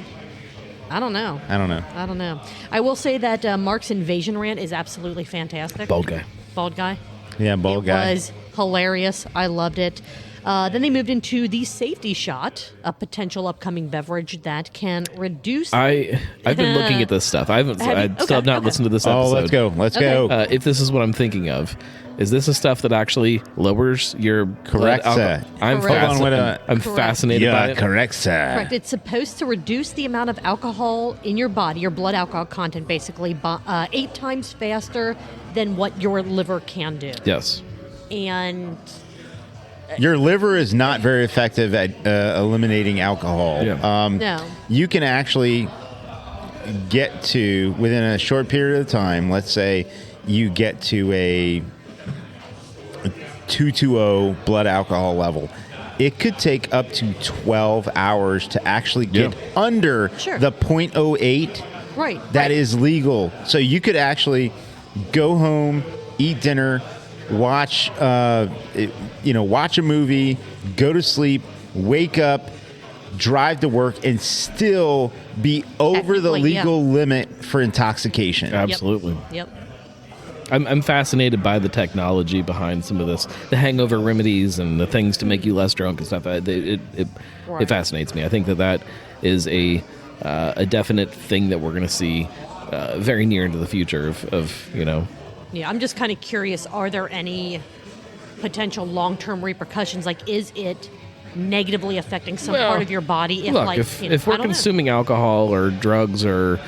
I don't know. I don't know. I don't know. I will say that Mark's invasion rant is absolutely fantastic. Bald guy. Bald guy. Yeah, bald It guy. was hilarious. I loved it. Then they moved into the safety shot, a potential upcoming beverage that can reduce. I've been looking at this stuff. I Have you? still have not Okay. listened to this Oh, episode. let's go. Let's Okay. go. If this is what I'm thinking of, is this a stuff that actually lowers your Correct, blood sir. alcohol? I'm Correct. Hold on, wait a- I'm Correct. fascinated by it. correct, sir. Correct. It's supposed to reduce the amount of alcohol in your body, your blood alcohol content, basically, 8 times faster than what your liver can do. Yes. And Your liver is not very effective at eliminating alcohol. Yeah. No. You can actually get to, within a short period of time, let's say you get to a 220 blood alcohol level. It could take up to 12 hours to actually get Yeah. under Sure. the 0.08 right. that is legal. So you could actually go home, eat dinner, watch watch a movie, go to sleep, wake up, drive to work, and still be over the Technically, yeah. legal limit for intoxication. Absolutely. Yep. I'm fascinated by the technology behind some of this, the hangover remedies and the things to make you less drunk and stuff. It Right. fascinates me. I think that is a definite thing that we're going to see very near into the future of Yeah, I'm just kind of curious, are there any potential long-term repercussions? Like, is it negatively affecting some Well, part of your body? Look, if we're I don't know. consuming alcohol or drugs or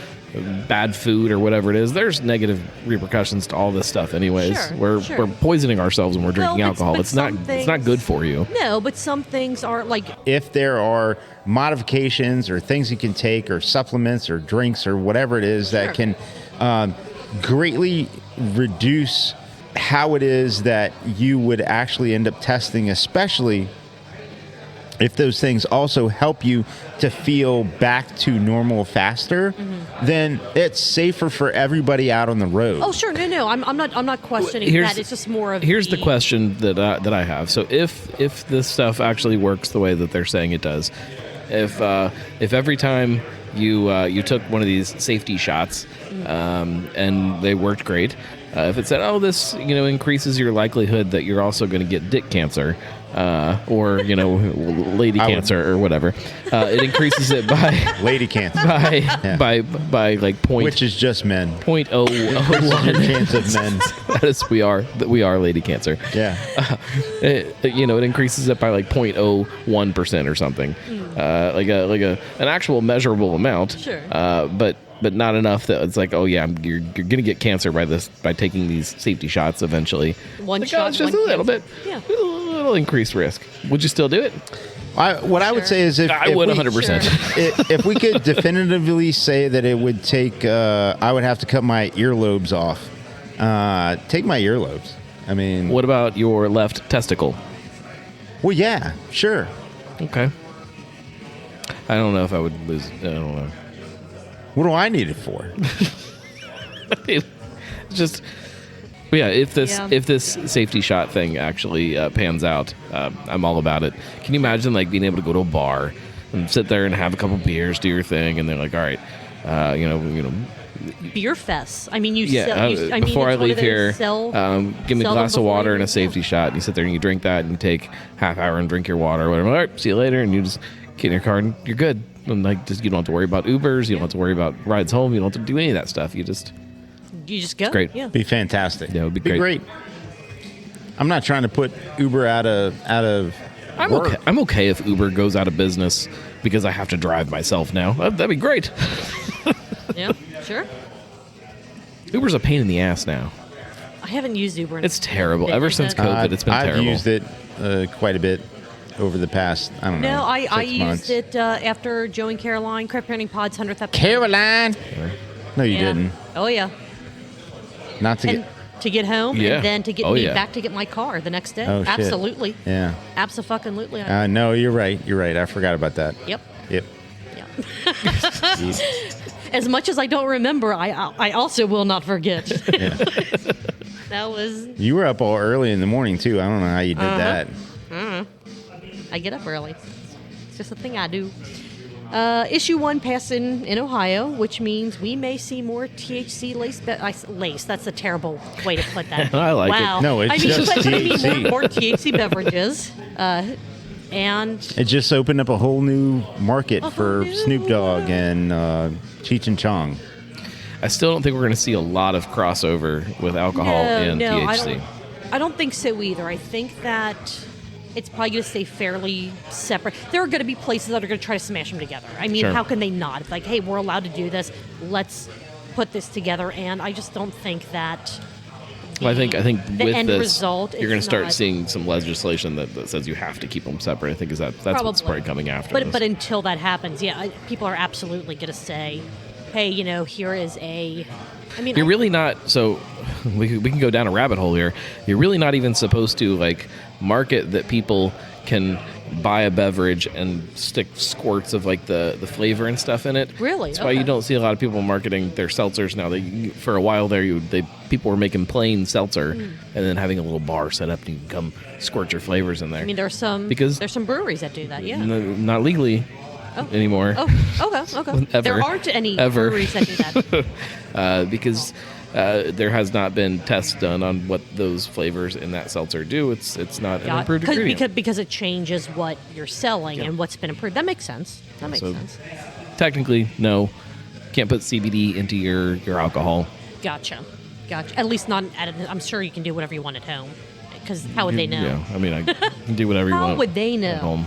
bad food or whatever it is, there's negative repercussions to all this stuff anyways. Sure, We're poisoning ourselves when we're drinking Well, alcohol. but It's not some good for you. No, but some things are like, If there are modifications or things you can take or supplements or drinks or whatever it is that Sure. can greatly reduce how it is that you would actually end up testing, especially if those things also help you to feel back to normal faster, then it's safer for everybody out on the road. oh, sure, no, I'm not questioning Here's- that. It's just more of Here's the question that I have. So if this stuff actually works the way that they're saying it does, if every time you took one of these safety shots and they worked great, if it said, oh, this increases your likelihood that you're also going to get dick cancer or lady cancer or whatever, it increases it by Lady cancer, by like point which is just men. point oh This is your chance of men. that is we are lady cancer. Yeah. It increases it by like 0.01% or something, like an actual measurable amount. Sure. But not enough that it's like, oh yeah, you're gonna get cancer by taking these safety shots eventually. One Like, shot, it's just one a little cancer. bit, Yeah. a little increased risk. Would you still do it? What I would Sure. say is if I would we- 100%. If we could definitively say that it would take, I would have to cut my earlobes off. Take my earlobes. I mean, What about your left testicle? well, yeah, sure. Okay. I don't know if I would lose. I don't know. What do I need it for? It's just, but yeah. If Yeah. this safety shot thing actually pans out, I'm all about it. Can you imagine like being able to go to a bar and sit there and have a couple beers, do your thing, and they're like, all right, Beer fests. I mean, you Yeah, sell. before I it's one leave of those here, sell, give me a sell them glass of before water you and a leave. safety shot. And you sit there and you drink that and you take half hour and drink your water or whatever. All right, see you later. And you just get in your car and you're good. And you don't have to worry about Ubers. You don't have to worry about rides home. You don't have to do any of that stuff. You just go. great. Yeah. Be fantastic. Yeah, it would be great. I'm not trying to put Uber out of I'm work. okay. I'm okay if Uber goes out of business because I have to drive myself now. That'd be great. Yeah. Sure. Uber's a pain in the ass now. I haven't used Uber. It's terrible. Ever since COVID, it's been I've terrible. used it quite a bit over the past, I don't know, No, I 6 months. used it after Joe and Caroline, Craft Parenting Pod's 100th episode. Caroline. No, you Yeah. didn't. Oh yeah. Not to And get. to get home, Yeah. and then to get Oh, me yeah. back to get my car the next day. Oh, shit. Absolutely. Yeah. Absolutely. No, you're right. You're right. I forgot about that. Yep. Yep. Yeah. As much as I don't remember, I also will not forget. Yeah. That was. You were up all early in the morning too. I don't know how you did that. I get up early. It's just a thing I do. Issue 1 passed in Ohio, which means we may see more THC lace. That's a terrible way to put that. I like it. wow. No, it's I mean, just but I mean THC. more THC beverages. And It just opened up a whole new market A for whole Snoop new Dogg and Cheech and Chong. I still don't think we're going to see a lot of crossover with alcohol and THC. I don't think so either. I think that it's probably going to stay fairly separate. There are going to be places that are going to try to smash them together. I mean, Sure. how can they not? It's like, hey, we're allowed to do this. Let's put this together. And I just don't think that. Well, I think the with end this, result you're going to is start not- seeing some legislation that says you have to keep them separate. I think that's what's probably coming after. But this. but until that happens, people are absolutely going to say, hey, here is a. I mean, You're really not. So we can go down a rabbit hole here. You're really not even supposed to market that people can buy a beverage and stick squirts of the flavor and stuff in it. Really? That's why you Okay. don't see a lot of people marketing their seltzers now. For a while there, people were making plain seltzer and then having a little bar set up and you can come squirt your flavors in there. I mean, there's some breweries that do that. Yeah. Not legally anymore. Oh, okay. Ever. There aren't any Ever. breweries that do that. Because there has not been tests done on what those flavors in that seltzer do. It's not an improved ingredient. Because it changes what you're selling and what's been improved. That makes sense. So, technically, no. Can't put CBD into your alcohol. Gotcha. At least not at. I'm sure you can do whatever you want at home. Because how would they know? Yeah, I mean, I can do whatever you How want. would they know? At home.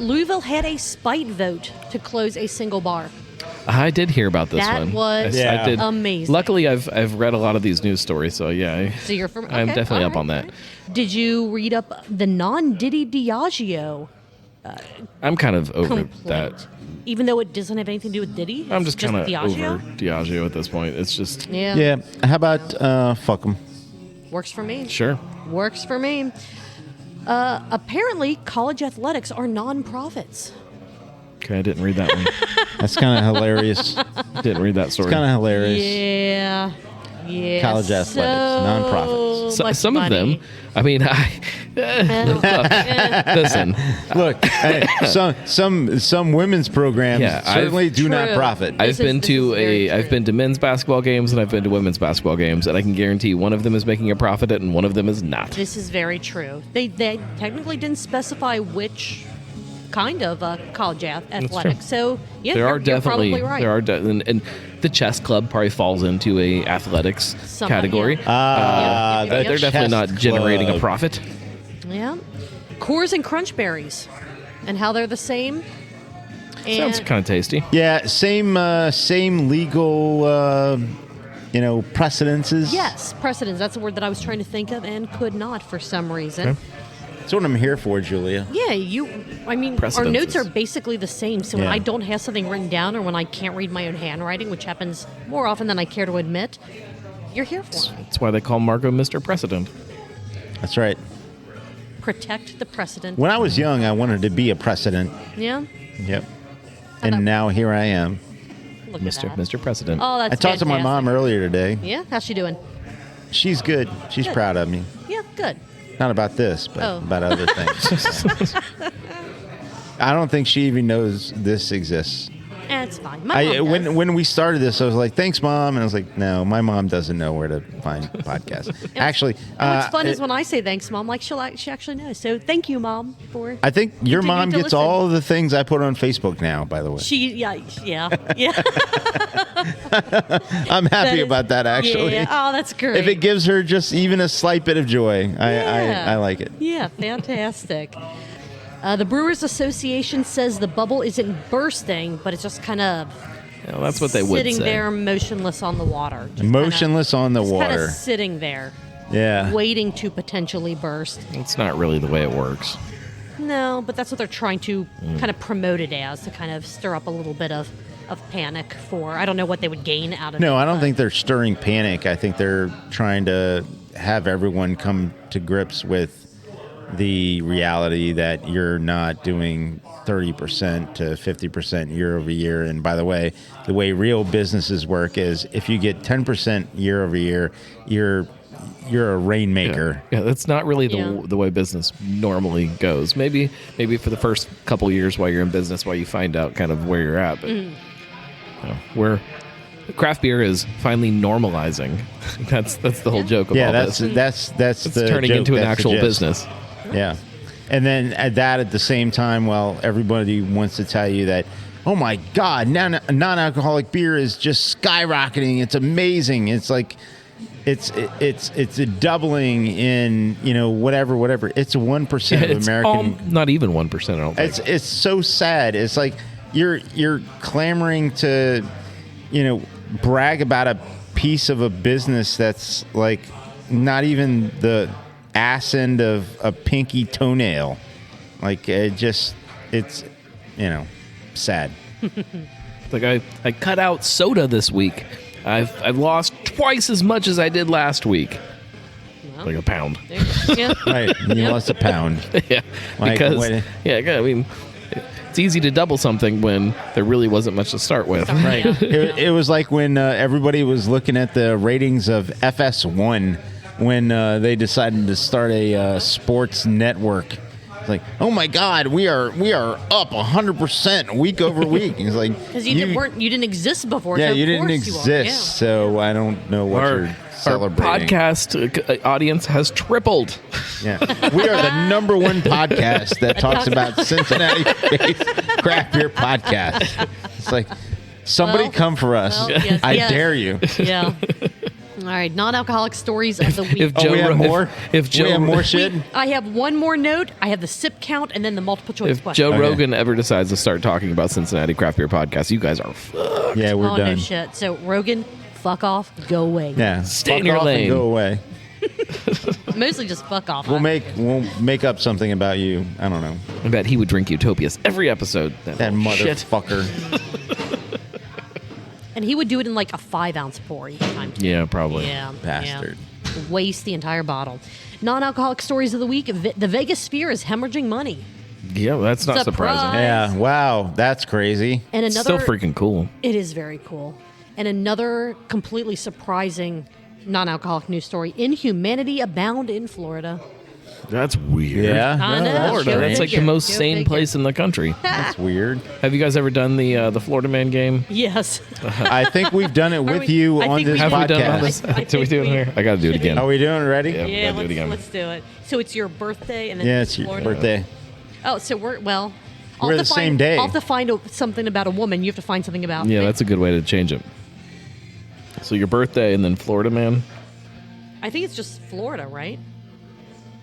Louisville had a spite vote to close a single bar. I did hear about this That one. was I did. amazing. Luckily, I've read a lot of these news stories, so yeah. So you're from. I'm okay, definitely all up on that. right. Did you read up the non-Diddy Diageo I'm kind of over complaint? that. Even though it doesn't have anything to do with Diddy? I'm It's just kind of Diageo? over Diageo at this point. It's just Yeah. Yeah. How about fuck them? Works for me. sure. Works for me. Apparently, college athletics are non-profits. Okay, I didn't read that one. That's kind of hilarious. Didn't read that story. It's kind of hilarious. Yeah. Yeah. College athletics, non-profits. much Some of money. them. I mean, listen. Look, hey, some women's programs Yeah, certainly do not True. profit. This I've is been to men's basketball games and I've been to women's basketball games, and I can guarantee one of them is making a profit and one of them is not. This is very true. They technically didn't specify which kind of college athletics. So yeah, There are you're definitely probably right. and the chess club probably falls into a athletics Somewhat, category. yeah. the They're definitely not chess generating a club. profit. Yeah. Coors and Crunch Berries, and how they're the same. Sounds kind of tasty. Yeah, same legal, precedences. Yes, precedents. That's the word that I was trying to think of and could not for some reason. Okay. That's what I'm here for, Julia. Yeah, our Precedences. notes are basically the same. So when Yeah. I don't have something written down or when I can't read my own handwriting, which happens more often than I care to admit, you're here for me. That's why they call Marco Mr. Precedent. That's right. Protect the precedent. When I was young, I wanted to be a precedent. Yeah? Yep. that- And now here I am. Look at that. Mr. Precedent. Oh, that's I talked to my fantastic. mom earlier today. Yeah? How's she doing? She's good. She's Good. proud of me. Yeah, good. Not about this, but Oh. about other things. I don't think she even knows this exists. It's fine. My mom does. When we started this, I was like, "Thanks, Mom," and I was like, "No, my mom doesn't know where to find podcasts." Actually, what's fun is when I say thanks, Mom, like she actually knows. So thank you, Mom, for. I think your continuing mom to gets listen. all of the things I put on Facebook now. By the way, Yeah. I'm happy about that. Actually, Yeah. Oh, that's great. if it gives her just even a slight bit of joy, I like it. Yeah, fantastic. The Brewers Association says the bubble isn't bursting, but it's just kind of Yeah, that's what they would sitting say. there motionless on the water. Just Motionless on the Kind water. of sitting there, Yeah. waiting to potentially burst. It's not really the way it works. No, but that's what they're trying to kind of promote it as, to kind of stir up a little bit of panic for. I don't know what they would gain out of it. No, I don't but- think they're stirring panic. I think they're trying to have everyone come to grips with the reality that you're not doing 30% to 50% year over year. And by the way real businesses work is if you get 10% year over year, you're a rainmaker. Yeah, that's not really Yeah. the way business normally goes. Maybe for the first couple years while you're in business, while you find out kind of where you're at. But where craft beer is finally normalizing. that's the whole joke of all That's this. that's It's the turning joke, into an that's the actual gist. business. Yeah. And then at the same time, well, everybody wants to tell you that, oh my God, non-alcoholic beer is just skyrocketing. It's amazing. It's like, it's a doubling in, whatever. It's 1% of It's American. not even 1%. I don't think. It's so sad. It's like you're clamoring to, brag about a piece of a business that's like not even the ass end of a pinky toenail. Like it's sad. Like I cut out soda this week. I've lost twice as much as I did last week. Well, Like a pound. there you go. Yeah. Right. You lost a pound. Yeah. Like, Because wait. I mean, it's easy to double something when there really wasn't much to start with. Right. Yeah. It was like when everybody was looking at the ratings of FS1 when they decided to start a sports network. It's like, oh my God, we are up 100% week over week. It's like Because you didn't exist before. yeah, so of you didn't course exist, you are. Yeah. so I don't know what you're Our celebrating. podcast audience has tripled. Yeah, we are the #1 podcast that talks about Cincinnati-based craft beer podcast. It's like somebody Well, come for us. well, yes, I yes. dare you. Yeah. All right, non-alcoholic stories of the week. If Oh, Joe we have Ro- more. if Joe we have Ro- more shit. I have one more note. I have the sip count and then the multiple choice If question. Joe Okay. Rogan ever decides to start talking about Cincinnati craft beer podcast, you guys are fucked. Yeah, we're oh, done. no shit. So, Rogan, fuck off, go away. Yeah, Stay in fuck your off and lane. go away. Mostly just fuck off. We'll make up something about you. I don't know. I bet he would drink Utopias every episode. That little shit. motherfucker. And he would do it in like a 5-ounce pour each time. Yeah, probably. Yeah. Bastard. Yeah. Waste the entire bottle. Non-alcoholic stories of the week. The Vegas Sphere is hemorrhaging money. Yeah, that's not Surprise. surprising. Yeah. Wow, that's crazy. And It's another still freaking cool. It is very cool. And another completely surprising non-alcoholic news story. Inhumanity abound in Florida. That's weird. Yeah. I know. Florida. Go That's like the figure. most Go sane figure. place in the country. That's weird. Have you guys ever done the Florida Man game? Yes. I think we've done it with we- you I on think this we Have did. we done all podcast. this? I Did we think do it we- here? I got to do it again. Are we doing it ready? Yeah. Yeah, gotta do it again. let's do it. So it's your birthday and then Yeah, it's your Florida. birthday. Oh, so we're I'll We're have the to same find- day. I'll have to find something about a woman. You have to find something about Yeah, me. that's a good way to change it. So your birthday and then Florida Man? I think it's just Florida, right?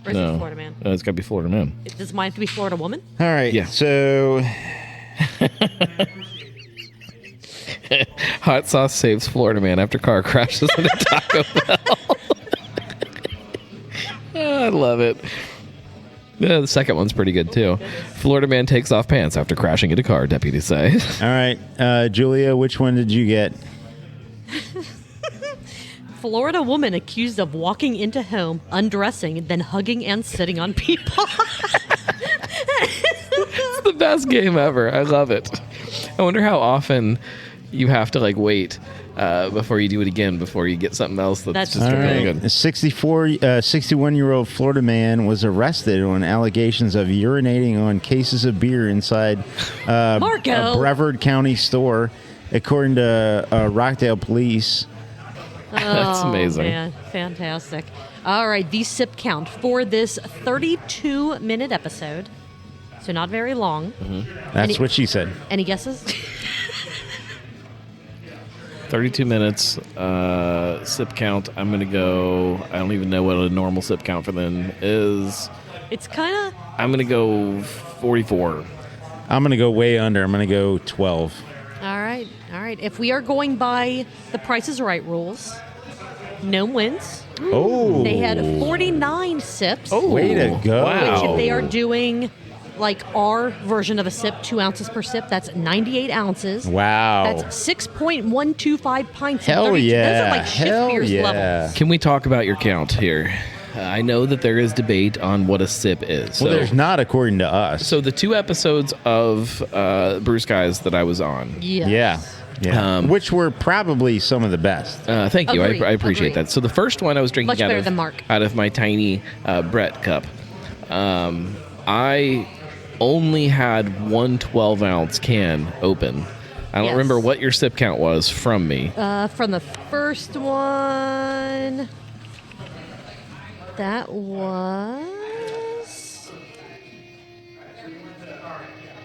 Or is it No. Florida man? It's got to be Florida Man. Does mine have to be Florida woman? All right. Yeah. So Hot sauce saves Florida Man after car crashes in a Taco Bell. I love it. Yeah, the second one's pretty good too. Florida Man takes off pants after crashing into car, deputies say. all right, Julia, which one did you get? Florida woman accused of walking into home, undressing, then hugging and sitting on people. It's the best game ever. I love it. I wonder how often you have to like wait before you do it again, before you get something else that's just All really right. good. A 61-year-old Florida man was arrested on allegations of urinating on cases of beer inside Marco. a Brevard County store, according to Rockdale police. That's amazing. Oh, man. Fantastic. All right, the sip count for this 32-minute episode, so not very long. That's what she said. Any guesses? 32 minutes, sip count. I'm going to go, I don't even know what a normal sip count for them is. It's kind of... I'm going to go 44. I'm going to go way under. I'm going to go 12. All right. If we are going by the Price is Right rules, Gnome wins. Oh. They had 49 sips. Way to go. Wow. Which if they are doing like our version of a sip, 2 ounces per sip, that's 98 ounces. Wow. That's 6.125 pints. Hell and 32. yeah. Those are like shift Hell beers yeah. level. Can we talk about your count here? I know that there is debate on what a sip is. Well, there's not, according to us. So the 2 episodes of Brew Skies that I was on. Yes. Yeah. Which were probably some of the best. Thank you. Agreed, I appreciate agreed. that. So the first one I was drinking Much better than Mark. out of my tiny Brett cup. I only had one 12-ounce can open. I don't Yes. remember what your sip count was from me. From the first one, that was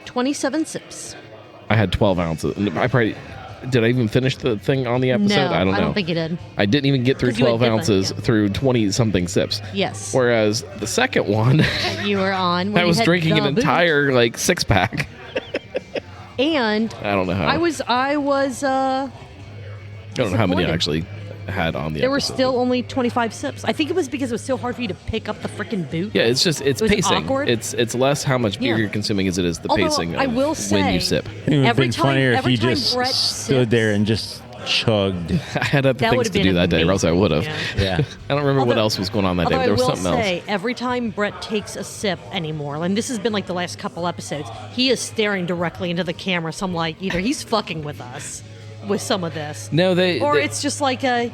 27 sips. I had 12 ounces. Did I even finish the thing on the episode? No, I don't know. I don't think you did. I didn't even get through 'Cause you had 12 different, ounces yeah. through 20-something sips. Yes. Whereas the second one, You were on. Where I you was had drinking the an booze. entire, 6-pack. And I don't know how. I was. I don't know how many I disappointed. actually had on the There were episode. still only 25 sips. I think it was because it was so hard for you to pick up the freaking boot. Yeah, it's was pacing. awkward. It's less how much beer Yeah. you're consuming as it is the Although, pacing I of will when you say- sip. It would have Every been time- funnier if every you time just Brett stood there sips- and just chugged. I had other That things would've to do been that day, or else I would have. amazing, Yeah. I don't remember what Although- else was going on that day. Although There was I will something say, else. every time Brett takes a sip anymore, and this has been like the last couple episodes, he is staring directly into the camera. So I'm like, either he's fucking with us with some of this, No, or they it's just like a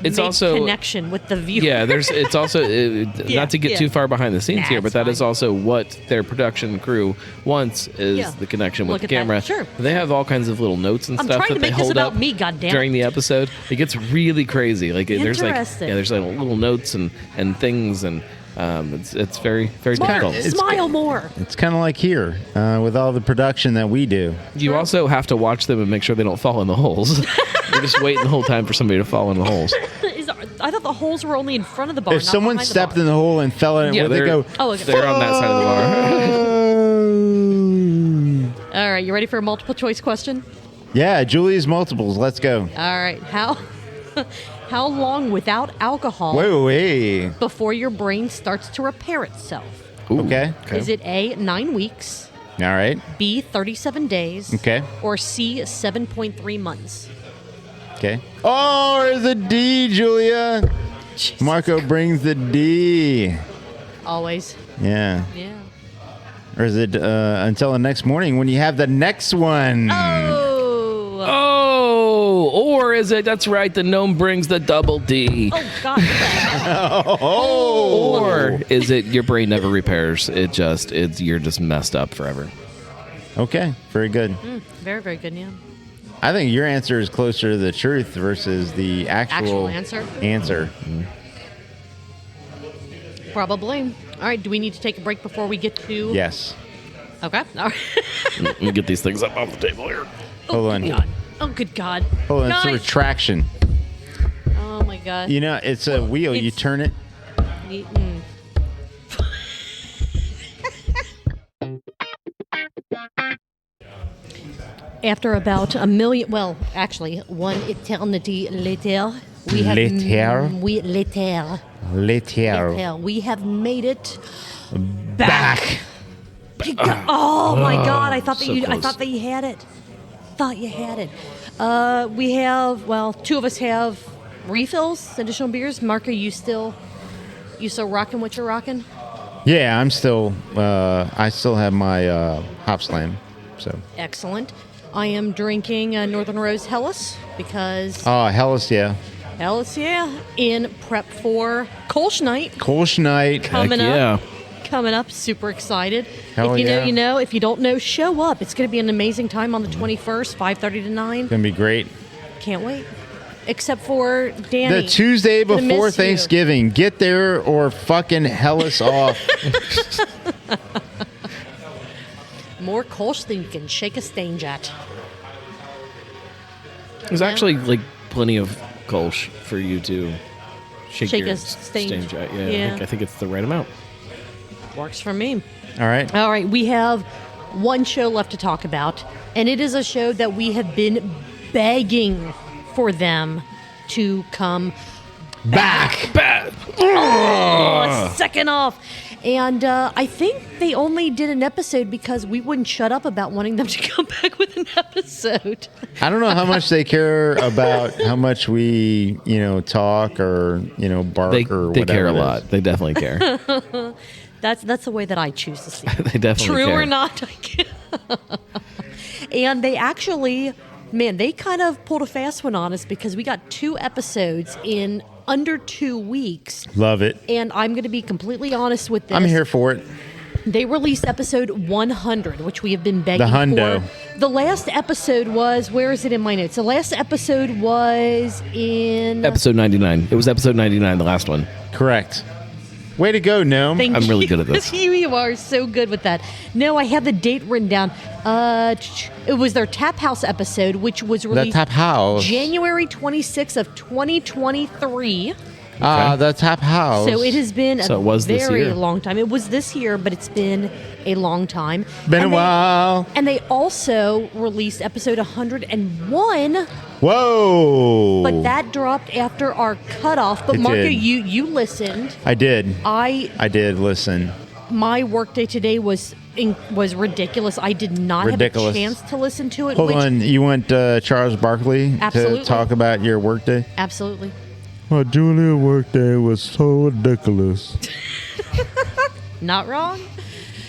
It's make also- connection with the viewer. Yeah, it's also Yeah, not to get yeah. too far behind the scenes Nah, here, but it's that is fine. also what their production crew wants is Yeah. the connection with Look the at that. camera. Sure. They have all kinds of little notes and I'm stuff trying that to they make this hold about up me, goddammit. during the episode. It gets really crazy. There's Interesting. there's little notes and things and it's very very Mark, difficult. smile more. It's kind of like here with all the production that we do. You also have to watch them and make sure they don't fall in the holes. You're just waiting the whole time for somebody to fall in the holes. I thought the holes were only in front of the bar. If someone stepped in the hole and fell in it, Yeah, would they go? Oh, okay. they're on that side of the bar. All right, you ready for a multiple choice question? Yeah, Julia's multiples. Let's go. All right, how long without alcohol Wait. before your brain starts to repair itself? Ooh, Okay. Is it A, 9 weeks, All right. B, 37 days, Okay. or C, 7.3 months? Okay. Oh, there's a D, Julia. Marco brings the D. Always. Yeah. Yeah. Or is it until the next morning when you have the next one? Oh. Oh, or is it? That's right. The gnome brings the double D. Oh, God. Oh. Or is it your brain never repairs? You're just messed up forever. Okay. Very good. Very, very good, yeah. I think your answer is closer to the truth versus the Actual answer? Answer. Probably. All right, do we need to take a break before we get to... Yes. Okay. All right. Let me get these things up off the table here. Hold on. God. Oh, good God. Hold on. It's a Guys. retraction. Oh, my God. You know, it's a wheel. You It's- turn it. Mm. After about a million, well, actually, one eternity later, we have Later? later, we have made it back. Oh my God! I thought that so I close. thought that you had it. Thought you had it. We have, well, two of us have refills, additional beers. Marco, you still rocking what you're rocking? Yeah, I'm still. I still have my Hopslam. So Excellent. I am drinking Northern Rose Helles because Oh, Hellas, yeah. Helles, yeah, in prep for Kolsch Night Kolsch night. coming Heck yeah. up. Coming up, super excited. Hell if you know, yeah. you know. If you don't know, show up. It's going to be an amazing time on the 21st, 5:30 to 9. Gonna be great. Can't wait. Except for Danny. The Tuesday Gonna before miss you. Thanksgiving. Get there or fucking Hellas off. More Kolsch than you can shake a stage at. There's actually like plenty of Kolsch for you to shake Shake your a stage. at. Yeah, Yeah. I think it's the right amount. Works for me. All right. All right, we have one show left to talk about, and it is a show that we have been begging for them to come Back. second off. And I think they only did an episode because we wouldn't shut up about wanting them to come back with an episode. I don't know how much they care about how much we, talk or, bark They or whatever. they care a it is. lot. They definitely care. That's the way that I choose to see it. They definitely True care. or not, I can't. And they actually, man, they kind of pulled a fast one on us because we got 2 episodes in under 2 weeks. Love it. And I'm going to be completely honest with this. I'm here for it. They released episode 100, which we have been begging The hundo. for. The last episode was, where is it in my notes? The last episode was in... Episode 99. It was episode 99, the last one. Correct. Way to go, Gnome. Thank I'm really you. good at this. You are so good with that. No, I have the date written down. It was their Tap House episode, which was The released Tap House. January 26th of 2023. The Tap House. So it has been So a it was this very year. long time. It was this year, but it's been a long time. Been And a while. And they also released episode 101, Whoa. but that dropped after our cutoff. But It Marco, did. you listened. I did. I did listen. My workday today was ridiculous. I did not Ridiculous. have a chance to listen to it. Hold which, on. You went Charles Barkley Absolutely. to talk about your workday? Absolutely. Well, Julia workday was so ridiculous. Not wrong.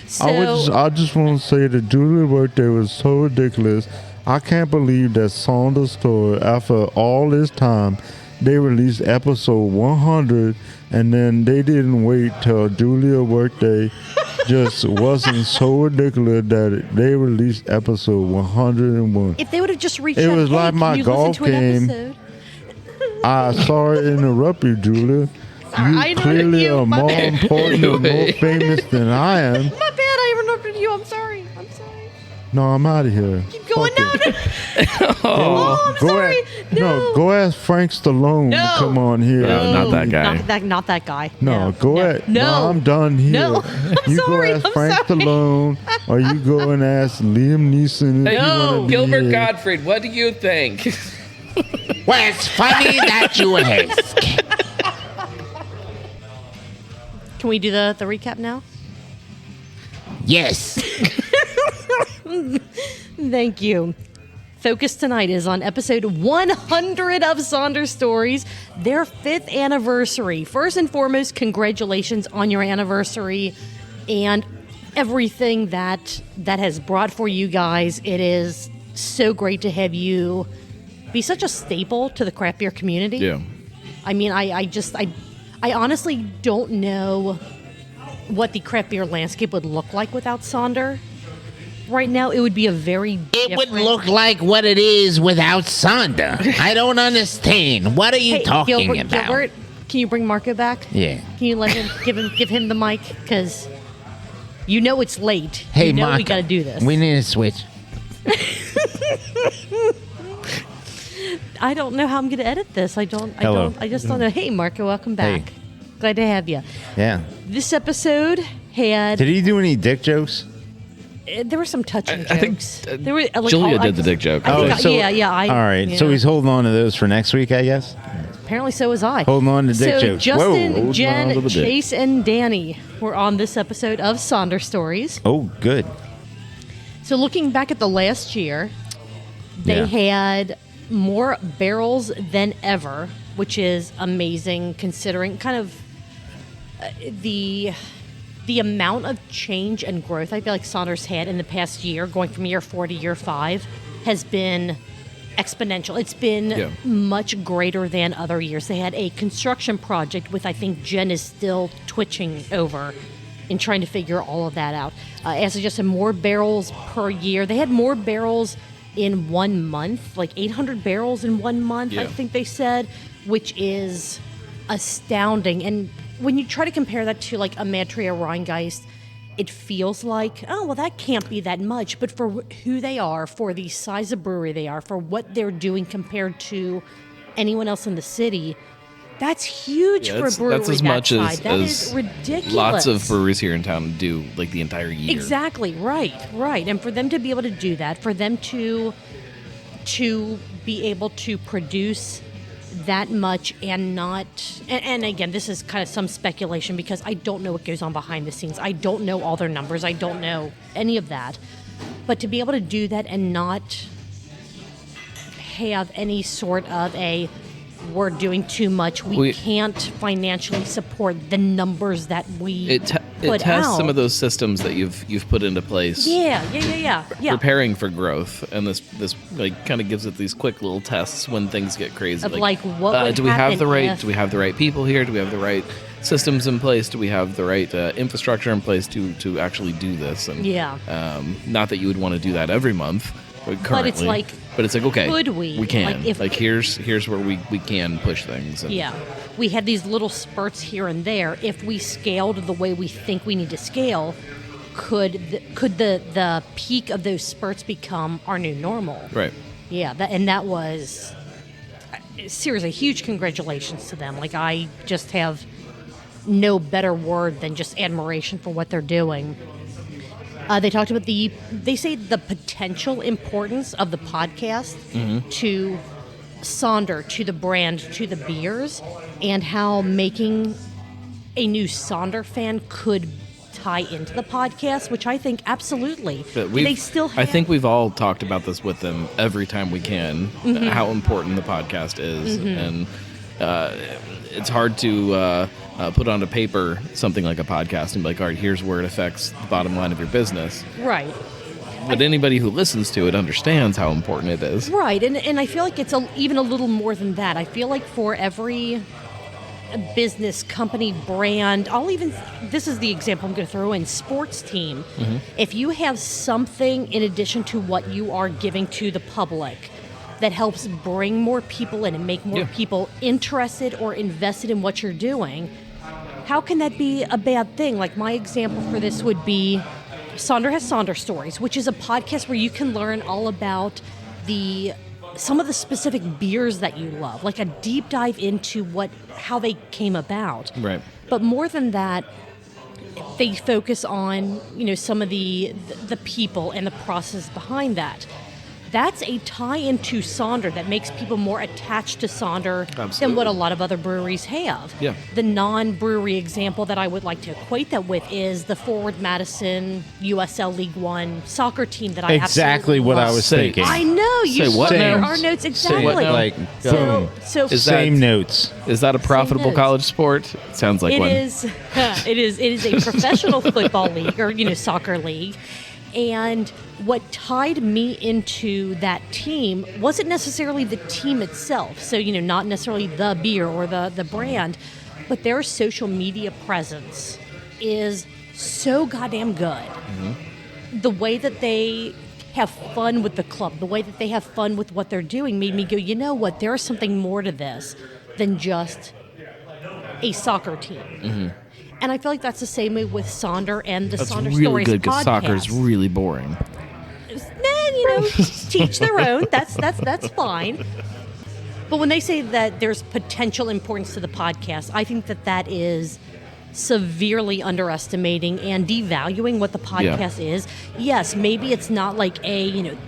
So, I just want to say that Julia workday was so ridiculous. I can't believe that Sonder story, after all this time, they released episode 100, and then they didn't wait till Julia workday just wasn't so ridiculous that they released episode 101. if they would have just reached It out, was hey, like can my you golf listen to an game. episode? Sorry to interrupt you, Julia. Sorry, I You interrupted clearly you. are My more bad. important and more famous than I am. My bad, I interrupted you. I'm sorry. No, I'm out of here. Keep going. Fuck No, it. no. Oh, I'm sorry. No. Go ask Frank Stallone No. to come on here. No, not that guy. Not that guy. No, go ahead. No. I'm done here. No. You sorry, go ask I'm Frank sorry. Stallone, or you go and ask Liam Neeson. If Hey, you wanna be Gilbert here. Gottfried, what do you think? Well, it's funny that you ask. Can we do the recap now? Yes. Thank you. Focus tonight is on episode 100 of Sonder Stories, their 5th anniversary. First and foremost, congratulations on your anniversary and everything that has brought for you guys. It is so great to have you be such a staple to the craft beer community. Yeah. I mean, I honestly don't know what the craft beer landscape would look like without Sonder. Right now, it would be a very It would look like what it is without Sonder. I don't understand. What are you talking about? Gilbert, can you bring Marco back? Yeah. Can you let him give him the mic? Because you know it's late. Hey, you know Marco, we got to do this. We need a switch. I don't know how I'm going to edit this. I just don't know. Hey, Marco, welcome back. Hey. Glad to have you. Yeah. This episode had Did he do any dick jokes? there were some touching I think jokes. There were Julia did the dick joke. I think, so, yeah. all right. yeah. So he's holding on to those for next week, I guess. Apparently, so was I. Holding on to dick so jokes. Justin, Whoa. on to Jen, the dick. Chase, and Danny were on this episode of Sonder Stories. Oh, good. So looking back at the last year, they had more barrels than ever, which is amazing considering kind of the amount of change and growth I feel like Sonder's had in the past year, going from year 4 to year 5. has been exponential. It's been much greater than other years. They had a construction project with, I think Jen is still twitching over in trying to figure all of that out. As I just said, more barrels per year. They had more barrels in 1 month, like 800 barrels in 1 month, I think they said, which is astounding. And when you try to compare that to like a Matria Rheingeist, it feels like, oh, well, that can't be that much. But for who they are, for the size of brewery they are, for what they're doing compared to anyone else in the city, that's huge for a brewery. That's as much as that is ridiculous. Lots of breweries here in town do like the entire year. Exactly, right. And for them to be able to do that, for them to be able to produce that much and not, and again, this is kind of some speculation because I don't know what goes on behind the scenes. I don't know all their numbers. I don't know any of that. But to be able to do that and not have any sort of we're doing too much. We can't financially support the numbers that we put it tests out. some of those systems that you've put into place. Yeah. Preparing for growth, and this like kind of gives it these quick little tests when things get crazy. Of like what would do we have the right? if- Do we have the right people here? Do we have the right systems in place? Do we have the right infrastructure in place to actually do this? And not that you would want to do that every month. Currently, but it's like okay, could we? We can. Like, here's where we can push things. And we had these little spurts here and there. If we scaled the way we think we need to scale, could the peak of those spurts become our new normal? Right. Yeah, that was seriously huge. Congratulations to them. Like I just have no better word than just admiration for what they're doing. They talked about they say the potential importance of the podcast to Sonder, to the brand, to the beers, and how making a new Sonder fan could tie into the podcast, which I think absolutely. They still have, I think we've all talked about this with them every time we can, how important the podcast is. And it's hard to put onto paper something like a podcast and be like, all right, here's where it affects the bottom line of your business. Right. But anybody who listens to it understands how important it is. Right. And I feel like it's even a little more than that. I feel like for every business, company, brand, this is the example I'm going to throw in, sports team. If you have something in addition to what you are giving to the public that helps bring more people in and make more people interested or invested in what you're doing, how can that be a bad thing? Like my example for this would be Sonder has Sonder Stories, which is a podcast where you can learn all about some of the specific beers that you love, like a deep dive into how they came about. Right. But more than that, they focus on some of the people and the process behind that. That's a tie into Sonder that makes people more attached to Sonder than what a lot of other breweries have. Yeah. The non-brewery example that I would like to equate that with is the Forward Madison USL League One soccer team that I exactly what love. I was thinking. I know you Say what should now? our notes exactly. what now? Like so same notes. Is that a profitable notes. college sport? It sounds like It one. is. It is a professional football league or soccer league. And what tied me into that team wasn't necessarily the team itself. So, not necessarily the beer or the brand, but their social media presence is so goddamn good. The way that they have fun with the club, the way that they have fun with what they're doing made me go, you know what, there's something more to this than just a soccer team. And I feel like that's the same way with Sonder and the That's Sonder really Stories good because podcast. soccer is really boring. Teach their own. That's fine. But when they say that there's potential importance to the podcast, I think that is severely underestimating and devaluing what the podcast is. Yes, maybe it's not like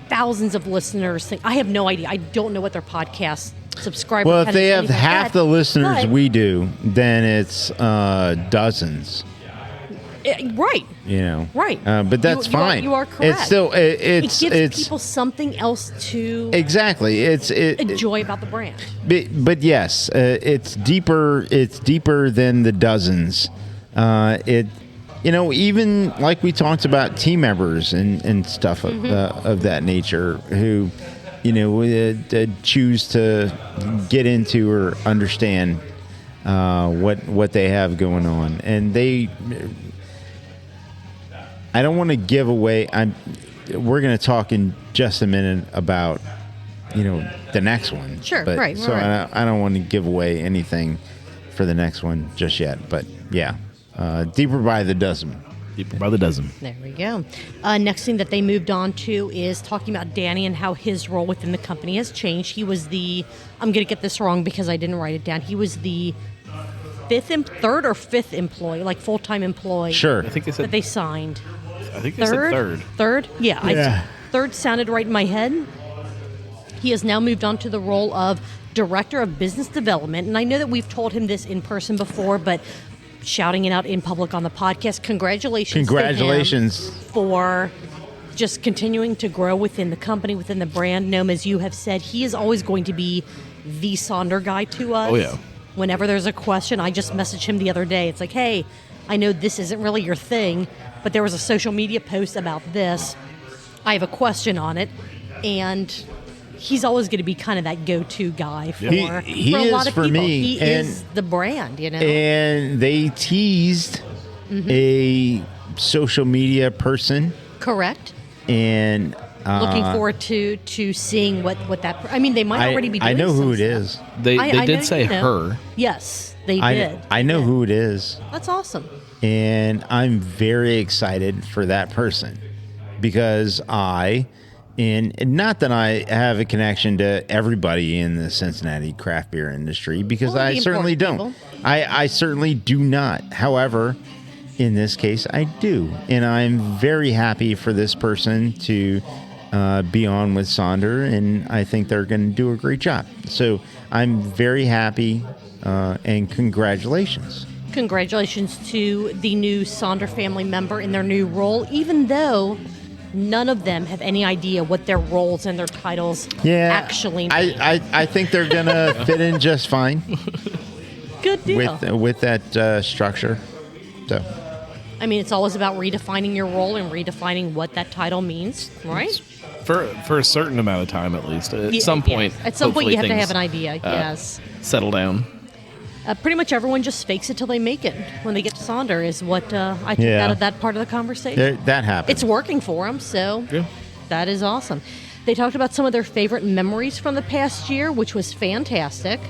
thousands of listeners thing. I have no idea. I don't know what their podcast subscriber. Well, if they have anything like half that, the listeners but- we do, then it's dozens. Right. Right. But that's fine. You are correct. It's still it gives people something else to exactly. enjoy about the brand. But yes, it's deeper. It's deeper than the dozens. even like we talked about team members and stuff of that nature who, choose to get into or understand what they have going on. And I don't want to give away. We're going to talk in just a minute about, the next one. Sure, but, right. So right. I don't want to give away anything for the next one just yet. But yeah, deeper by the dozen. Deeper by the dozen. There we go. Next thing that they moved on to is talking about Danny and how his role within the company has changed. He was I'm going to get this wrong because I didn't write it down. He was the third or fifth employee, like full-time employee. Sure. I think they said that they signed. I think they said third. Third? Yeah. Third sounded right in my head. He has now moved on to the role of Director of Business Development. And I know that we've told him this in person before, but shouting it out in public on the podcast, congratulations to him for just continuing to grow within the company, within the brand. Gnome, as you have said, he is always going to be the Sonder guy to us. Oh, yeah. Whenever there's a question, I just messaged him the other day. It's like, hey, I know this isn't really your thing, but there was a social media post about this. I have a question on it. And he's always going to be kind of that go-to guy for He a lot is of for people. me, He is the brand, And they teased a social media person. Correct. And looking forward to seeing what that. I mean, they might already be doing. I know who it stuff. is. They did say her. Yes, they did. I know who it is. That's awesome. And I'm very excited for that person because and not that I have a connection to everybody in the Cincinnati craft beer industry because I certainly don't. I certainly do not. However, in this case, I do. And I'm very happy for this person to be on with Sonder, and I think they're going to do a great job. So I'm very happy, and congratulations. Congratulations to the new Sonder family member in their new role, even though none of them have any idea what their roles and their titles actually mean. I think they're going to fit in just fine. Good deal. With that structure. So, I mean, it's always about redefining your role and redefining what that title means, right? For a certain amount of time, at least. At some point, At some point, you have to things, have an idea. Yes. Settle down. Pretty much everyone just fakes it till they make it. When they get to Sonder is what I took out of that part of the conversation. That happens. It's working for them, so that is awesome. They talked about some of their favorite memories from the past year, which was fantastic.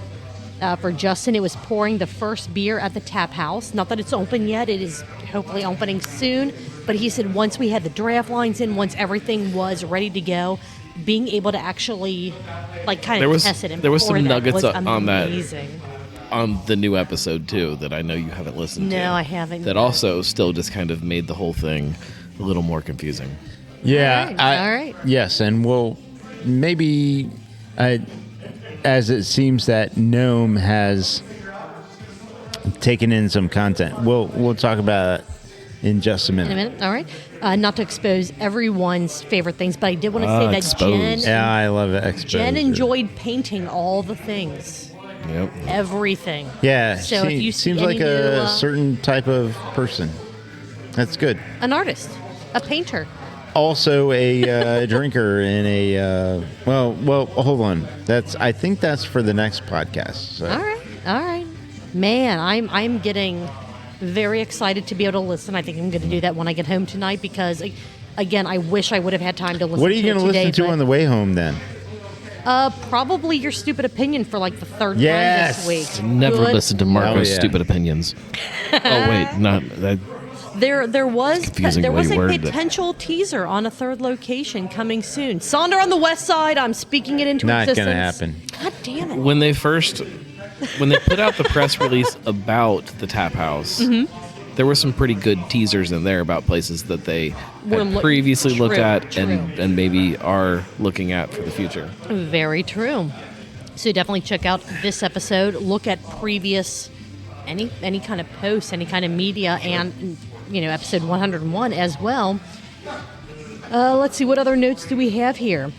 For Justin, it was pouring the first beer at the tap house. Not that it's open yet. It is hopefully opening soon. But he said once we had the draft lines in, once everything was ready to go, being able to actually kind of test it and there was some nuggets was on that. Amazing. On the new episode, too, that I know you haven't listened to. No, I haven't. That also still just kind of made the whole thing a little more confusing. Yeah. All right. Yes, and we'll maybe, as it seems that Gnome has taken in some content, we'll talk about it in just a minute. All right. Not to expose everyone's favorite things, but I did want to say that expose. Jen, I love it. Jen enjoyed painting all the things. Yep. Everything. Yeah. So if you see seems any like a new, certain type of person. That's good. An artist, a painter. Also a drinker and a well, hold on. I think that's for the next podcast. So. All right. Man, I'm getting very excited to be able to listen. I think I'm going to do that when I get home tonight because, again, I wish I would have had time to listen. What are you going to listen to on the way home then? Probably your stupid opinion for the third time this week. Never listen to Marco's yeah. stupid opinions. Oh wait, not that. There was confusing the way you a worded it. potential teaser on a third location coming soon. Sonder on the west side. I'm speaking it into Not existence. going to happen. God damn it! When they put out the press release about the tap house, there were some pretty good teasers in there about places that they had previously looked at and maybe are looking at for the future. Very true. So definitely check out this episode. Look at previous any kind of posts, any kind of media, and episode 101 as well. Let's see, what other notes do we have here?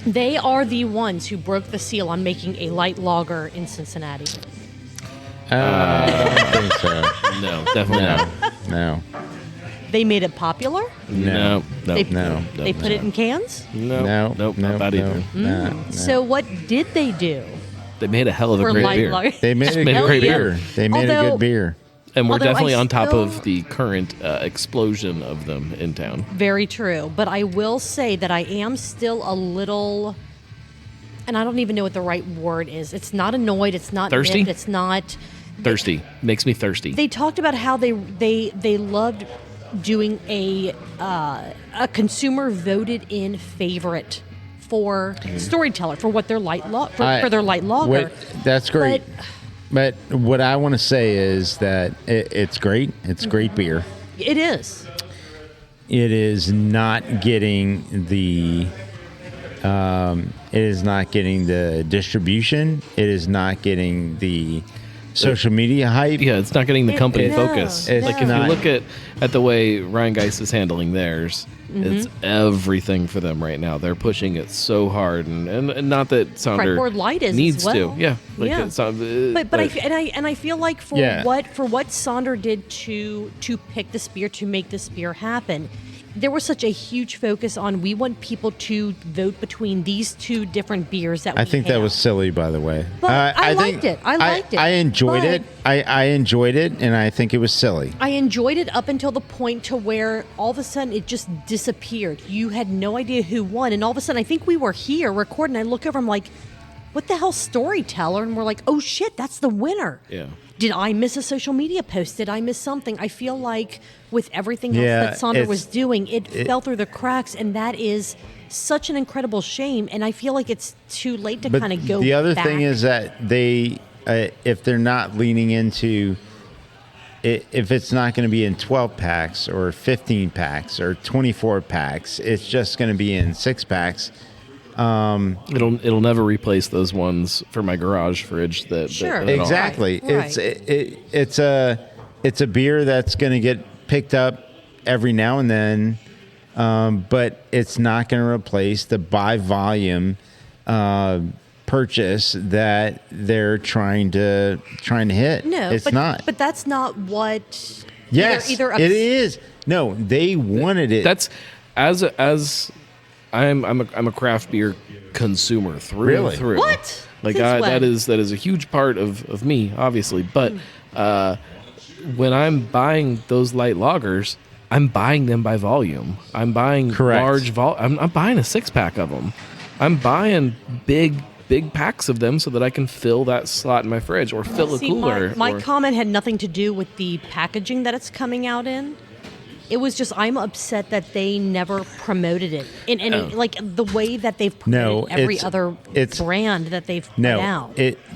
They are the ones who broke the seal on making a light lager in Cincinnati. I don't think so. No, definitely not. No. They made it popular? No. They put it in cans? Nope, not that either. No. So what did they do? They made a hell of a For great light beer. lager? They made a Made a good great beer. beer. They made a good beer. And we're Although I definitely on top still- of the current explosion of them in town. Very true. But I will say that I am still a little, and I don't even know what the right word is. It's not annoyed. It's not Thirsty? miffed, it's not. Thirsty. Makes me thirsty. They talked about how they loved doing a consumer voted in favorite for Storyteller for what their for their light lager. That's great. But what I want to say is that it's great. It's great beer. It is. It is not getting the. It is not getting the distribution. It is not getting the social media hype. Yeah, it's not getting the company no, focus. no. Like if not. you look at the way Ryan Geist is handling theirs, it's everything for them right now. They're pushing it so hard, and not that Sonder Fretboard Light is needs as well. to. Yeah, like Yeah. It's not, But I feel like for Yeah. what Sonder did to pick this beer, to make this beer happen, there was such a huge focus on we want people to vote between these two different beers that I we think that have. was silly, by the way. But I think- liked it. I liked it. I enjoyed But- it. I enjoyed it, and I think it was silly. I enjoyed it up until the point to where all of a sudden it just disappeared. You had no idea who won, and all of a sudden I think we were here recording. I look over, I'm like, "What the hell, Storyteller?" And we're like, "Oh shit, that's the winner." Yeah. Did I miss a social media post? Did I miss something? I feel like with everything else Yeah, that Sonder it's- was doing, it fell through the cracks, and that is such an incredible shame. And I feel like it's too late to But kind of go. the other back. thing is that they, if they're not leaning into, if it's not going to be in 12 packs or 15 packs or 24 packs, it's just going to be in 6 packs. It'll never replace those ones for my garage fridge. Sure. that Exactly. Right. It's a beer that's going to get picked up every now and then, but it's not going to replace the by volume purchase that they're trying to hit. No, it's but, not. But that's not what. Yes, either it is. No, they wanted it. That's as I'm a craft beer consumer through Really? and through. What? Like Since when? that is a huge part of me, obviously. But when I'm buying those light lagers, I'm buying them by volume. I'm buying Correct. I'm buying a 6-pack of them. I'm buying big packs of them so that I can fill that slot in my fridge or fill a See, cooler. my or- comment had nothing to do with the packaging that it's coming out in. It was just I'm upset that they never promoted it in any like the way that they've promoted every other brand that they've put out.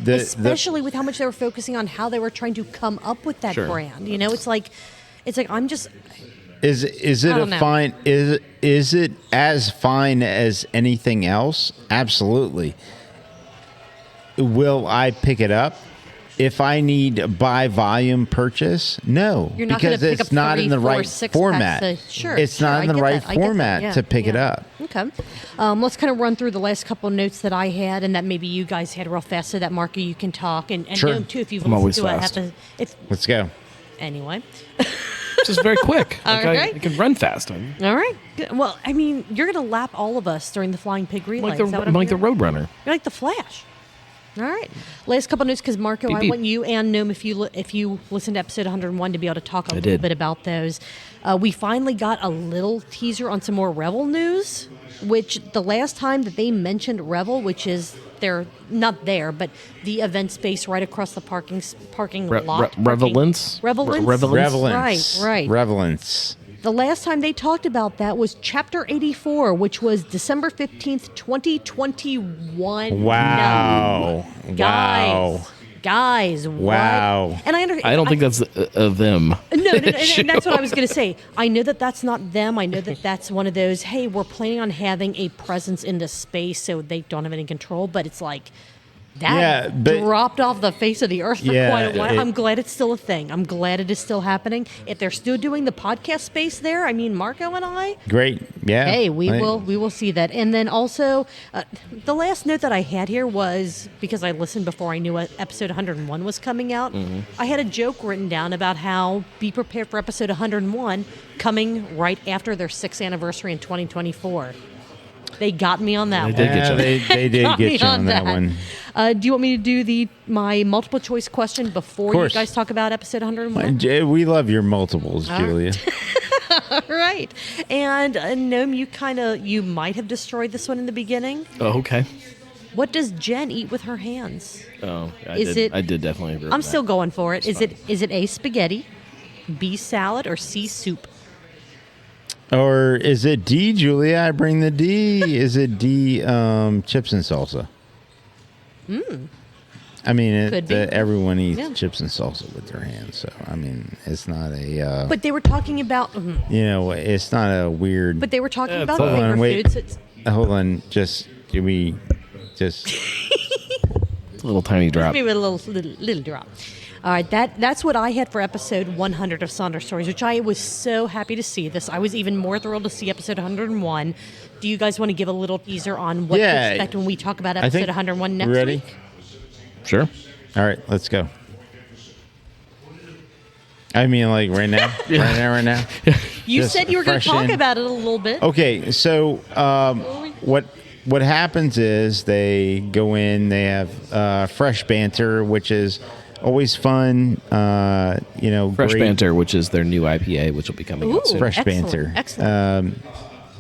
Especially with how much they were focusing on how they were trying to come up with that Sure. brand. You know, it's like I'm just Is it I a don't know. fine? Is it as fine as anything else? Absolutely. Will I pick it up if I need a by volume purchase? No, You're not gonna because pick it's up not 3, in the 4, right 6 format. packs of- sure, it's sure, not in I the get right that, I get that, format yeah, to pick it yeah. up. Okay. Let's kind of run through the last couple of notes that I had and that maybe you guys had real fast so that, Marco, you can talk. And Sure. Noam, too, if you've I'm listened always to it. fast. Let's go. Anyway. Just very quick. All Like right. I can run fast. All right. Good. Well, I mean, you're going to lap all of us during the Flying Pig relay. I'm Is that what I'm like the hearing? Roadrunner. You're like the Flash. All right. Last couple of notes, because Marco, Beep, I beep. want you and Noam, if you listened to episode 101, to be able to talk a little did. bit about those. We finally got a little teaser on some more Revel news, which the last time that they mentioned Revel, which is they're not there, but the event space right across the parking lot. Revelance? Revelance. Revelance. Right. Revelance. The last time they talked about that was Chapter 84, which was December 15th, 2021. Wow. No. Guys, what? Wow. And I understand. I don't think that's them. No, and that's what I was going to say. I know that that's not them. I know that that's one of those, hey, we're planning on having a presence in this space so they don't have any control, but it's like, That dropped off the face of the earth for Yeah, quite a while. I'm glad it's still a thing. I'm glad it is still happening. If they're still doing the podcast space there, I mean, Marco and I. Great. Yeah. Hey, we will see that. And then also, the last note that I had here was, because I listened before I knew episode 101 was coming out, I had a joke written down about how be prepared for episode 101 coming right after their 6th anniversary in 2024. They got me on that one. They did get you on that one. Do you want me to do my multiple choice question before you guys talk about episode 101? We love your multiples, Julia. All right. And Noam, you might have destroyed this one in the beginning. Oh, okay. What does Jen eat with her hands? Oh, I did definitely agree. I'm still going for it. Is it A, spaghetti, B, salad, or C, soup? Or is it D, Julia? I bring the D. Is it D, chips and salsa? I mean, everyone eats chips and salsa with their hands. So, I mean, it's not a... but they were talking about... it's not a weird... But they were talking about finger foods. Hold on. Give me... Just... a little tiny drop. Maybe a little drop. All right, that's what I had for episode 100 of Sonder Stories, which I was so happy to see this. I was even more thrilled to see episode 101. Do you guys want to give a little teaser on what to expect when we talk about episode 101 next week? Sure. All right, let's go. I mean, like right now? right now? You said you were going to talk about it a little bit. Okay, so what happens is they go in, they have fresh banter, which is... always fun, Fresh great. Banter, which is their new IPA, which will be coming out soon. Fresh excellent, Banter. Excellent.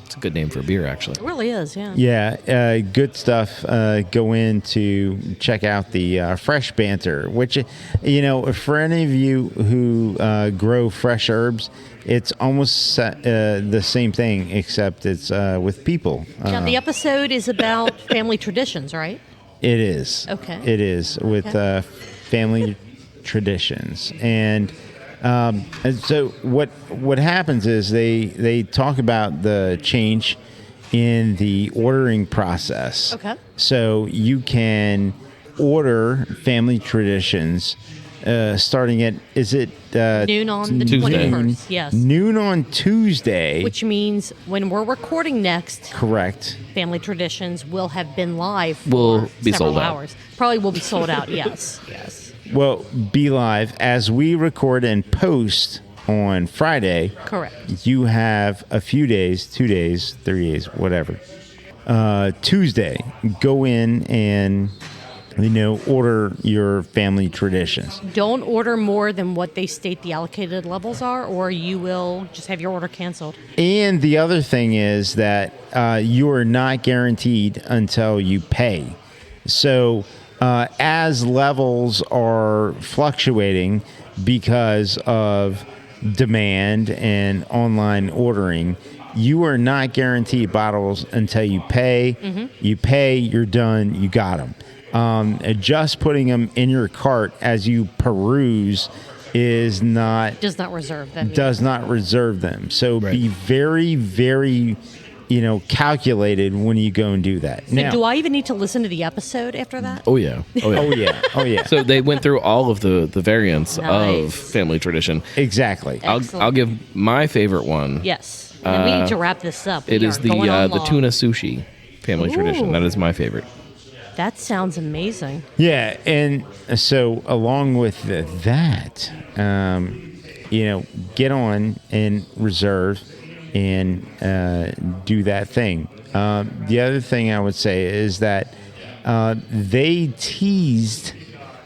It's a good name for a beer, actually. It really is, yeah. Yeah, good stuff. Go in to check out the Fresh Banter, which, for any of you who grow fresh herbs, it's almost the same thing, except it's with people. Now, the episode is about family traditions, right? It is. Okay. It is with family traditions, and so what happens is they talk about the change in the ordering process. Okay. So you can order family traditions starting at noon on the Tuesday. 21st. Yes. Noon on Tuesday. Which means when we're recording next, correct. Family Traditions will have been live for Will be several sold out. hours. Probably will be sold out. Yes. Yes. Will be live as we record and post on Friday. Correct. You have a few days, 2 days, 3 days, whatever. Tuesday, go in and order your family traditions. Don't order more than what they state the allocated levels are, or you will just have your order canceled. And the other thing is that you are not guaranteed until you pay. So as levels are fluctuating because of demand and online ordering, you are not guaranteed bottles until you pay. Mm-hmm. You pay, you're done, you got them. Just putting them in your cart as you peruse does not reserve them. So be very, very, calculated when you go and do that. Now, do I even need to listen to the episode after that? Oh yeah. Oh yeah. So they went through all of the variants Nice. of family tradition. Exactly. I'll give my favorite one. Yes. And we need to wrap this up. It We is are the going on long. tuna sushi family tradition. That is my favorite. That sounds amazing. Yeah, and so along with that, get on and reserve and do that thing. The other thing I would say is that they teased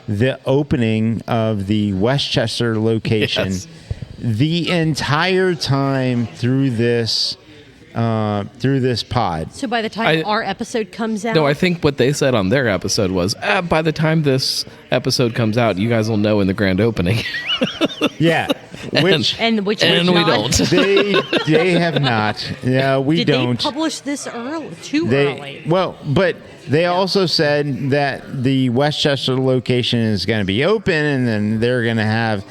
the opening of the Westchester location the entire time through this pod. So by the time our episode comes out... No, I think what they said on their episode was, by the time this episode comes out, you guys will know in the grand opening. Yeah. Which we don't. They have not. Yeah, we don't. Did they publish this early? Well, but they also said that the Westchester location is going to be open, and then they're going to have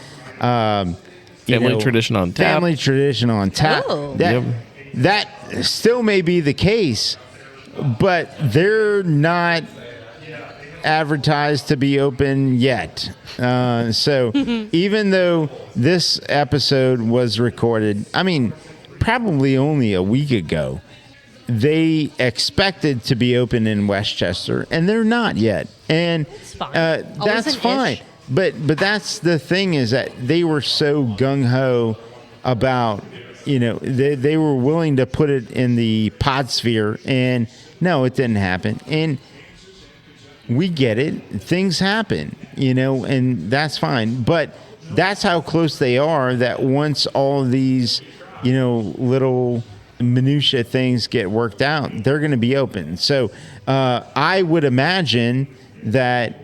family tradition on tap. Family tradition on tap. Oh. That still may be the case, but they're not advertised to be open yet. So even though this episode was recorded, I mean, probably only a week ago, they expected to be open in Westchester, and they're not yet. And fine. That's fine. But that's the thing, is that they were so gung-ho about, they were willing to put it in the pod sphere, and no, it didn't happen. And we get it. Things happen, and that's fine. But that's how close they are, that once all these, little minutia things get worked out, they're going to be open. So I would imagine that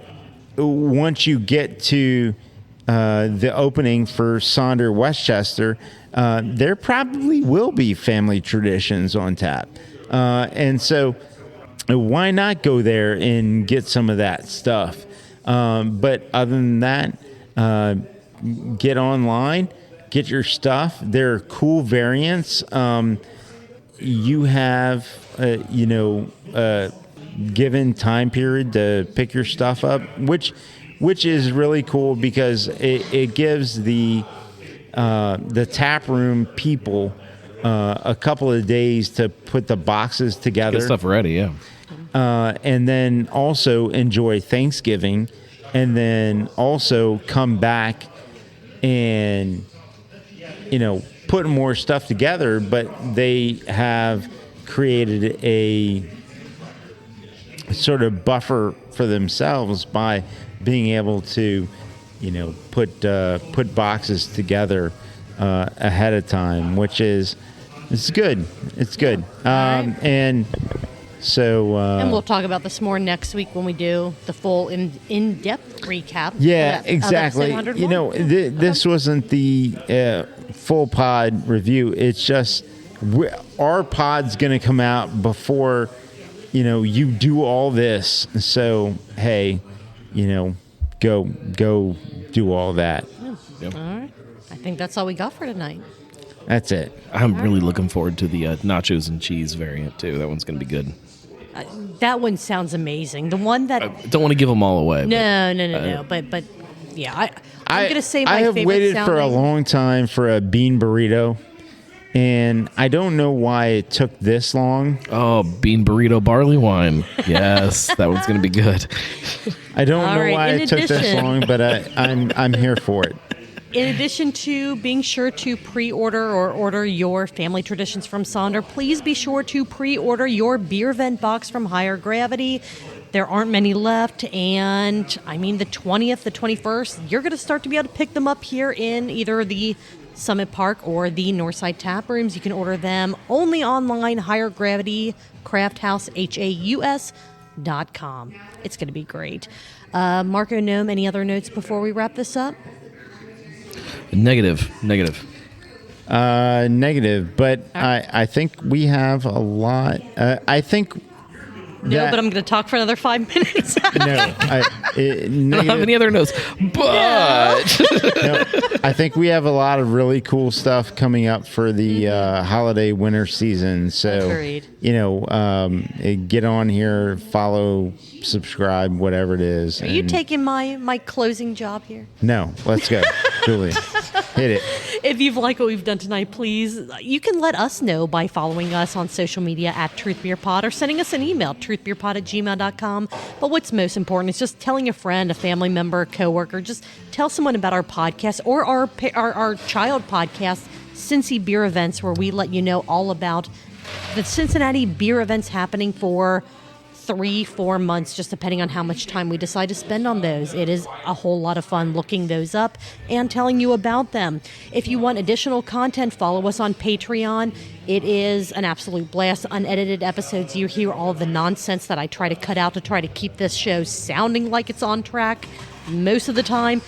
once you get to the opening for Sonder Westchester, there probably will be family traditions on tap. And so why not go there and get some of that stuff? But other than that, get online, get your stuff. There are cool variants. You have, given time period to pick your stuff up, which is really cool, because it gives the tap room people a couple of days to put the boxes together. Get stuff ready, yeah. And then also enjoy Thanksgiving, and then also come back and, put more stuff together. But they have created a sort of buffer for themselves by being able to, put boxes together ahead of time, which is, it's good. It's good. Right. And so, and we'll talk about this more next week when we do the full in-depth recap. Yeah, of exactly. episode 101. This wasn't the full pod review. It's just our pod's going to come out before, you do all this. So, hey, go do all that. Yep. All right. I think that's all we got for tonight. That's it. I'm really looking forward to the nachos and cheese variant, too. That one's going to be good. That one sounds amazing. The one that... I don't want to give them all away. No. But yeah, I'm going to say my I have favorite waited sounding. for a long time for a bean burrito, and I don't know why it took this long. Oh, bean burrito barley wine. Yes, that one's going to be good. I don't All know right, why in it took this addition- long, but I'm here for it. In addition to being sure to pre-order or order your family traditions from Sonder, please be sure to pre-order your beer vent box from Higher Gravity. There aren't many left, and the 20th, the 21st, you're going to start to be able to pick them up here in either the Summit Park or the Northside Tap Rooms. You can order them only online, Higher Gravity Craft House, HAUS.com. It's going to be great. Marco, Gnome, any other notes before we wrap this up? Negative. Negative, but I think we have a lot. I think No, but I'm going to talk for another 5 minutes. I don't have any other notes, but no, I think we have a lot of really cool stuff coming up for the holiday winter season. So, Agreed. get on here, follow, subscribe, whatever it is. Are you taking my closing job here? No, let's go. Julie, hit it. If you've liked what we've done tonight, please, you can let us know by following us on social media at TruthBeerPod or sending us an email, truthbeerpod@gmail.com. But what's most important is just telling a friend, a family member, a coworker, just tell someone about our podcast or our child podcast, Cincy Beer Events, where we let you know all about the Cincinnati beer events happening for 3-4 months, just depending on how much time we decide to spend on those. It is a whole lot of fun looking those up and telling you about them. If you want additional content, follow us on Patreon. It is an absolute blast. Unedited episodes, you hear all the nonsense that I try to cut out to try to keep this show sounding like it's on track. Most of the time,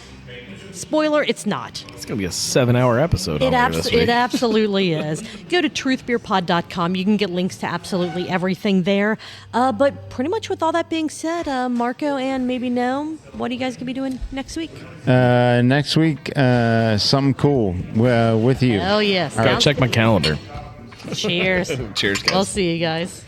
spoiler, it's not. it's going to be a 7-hour episode. It this week. absolutely is. Go to truthbeerpod.com. You can get links to absolutely everything there. But pretty much with all that being said, Marco and maybe Gnome, what are you guys going to be doing next week? Next week, something cool with you. Oh, yes. All right, check my calendar. Cheers. Cheers, guys. I'll see you guys.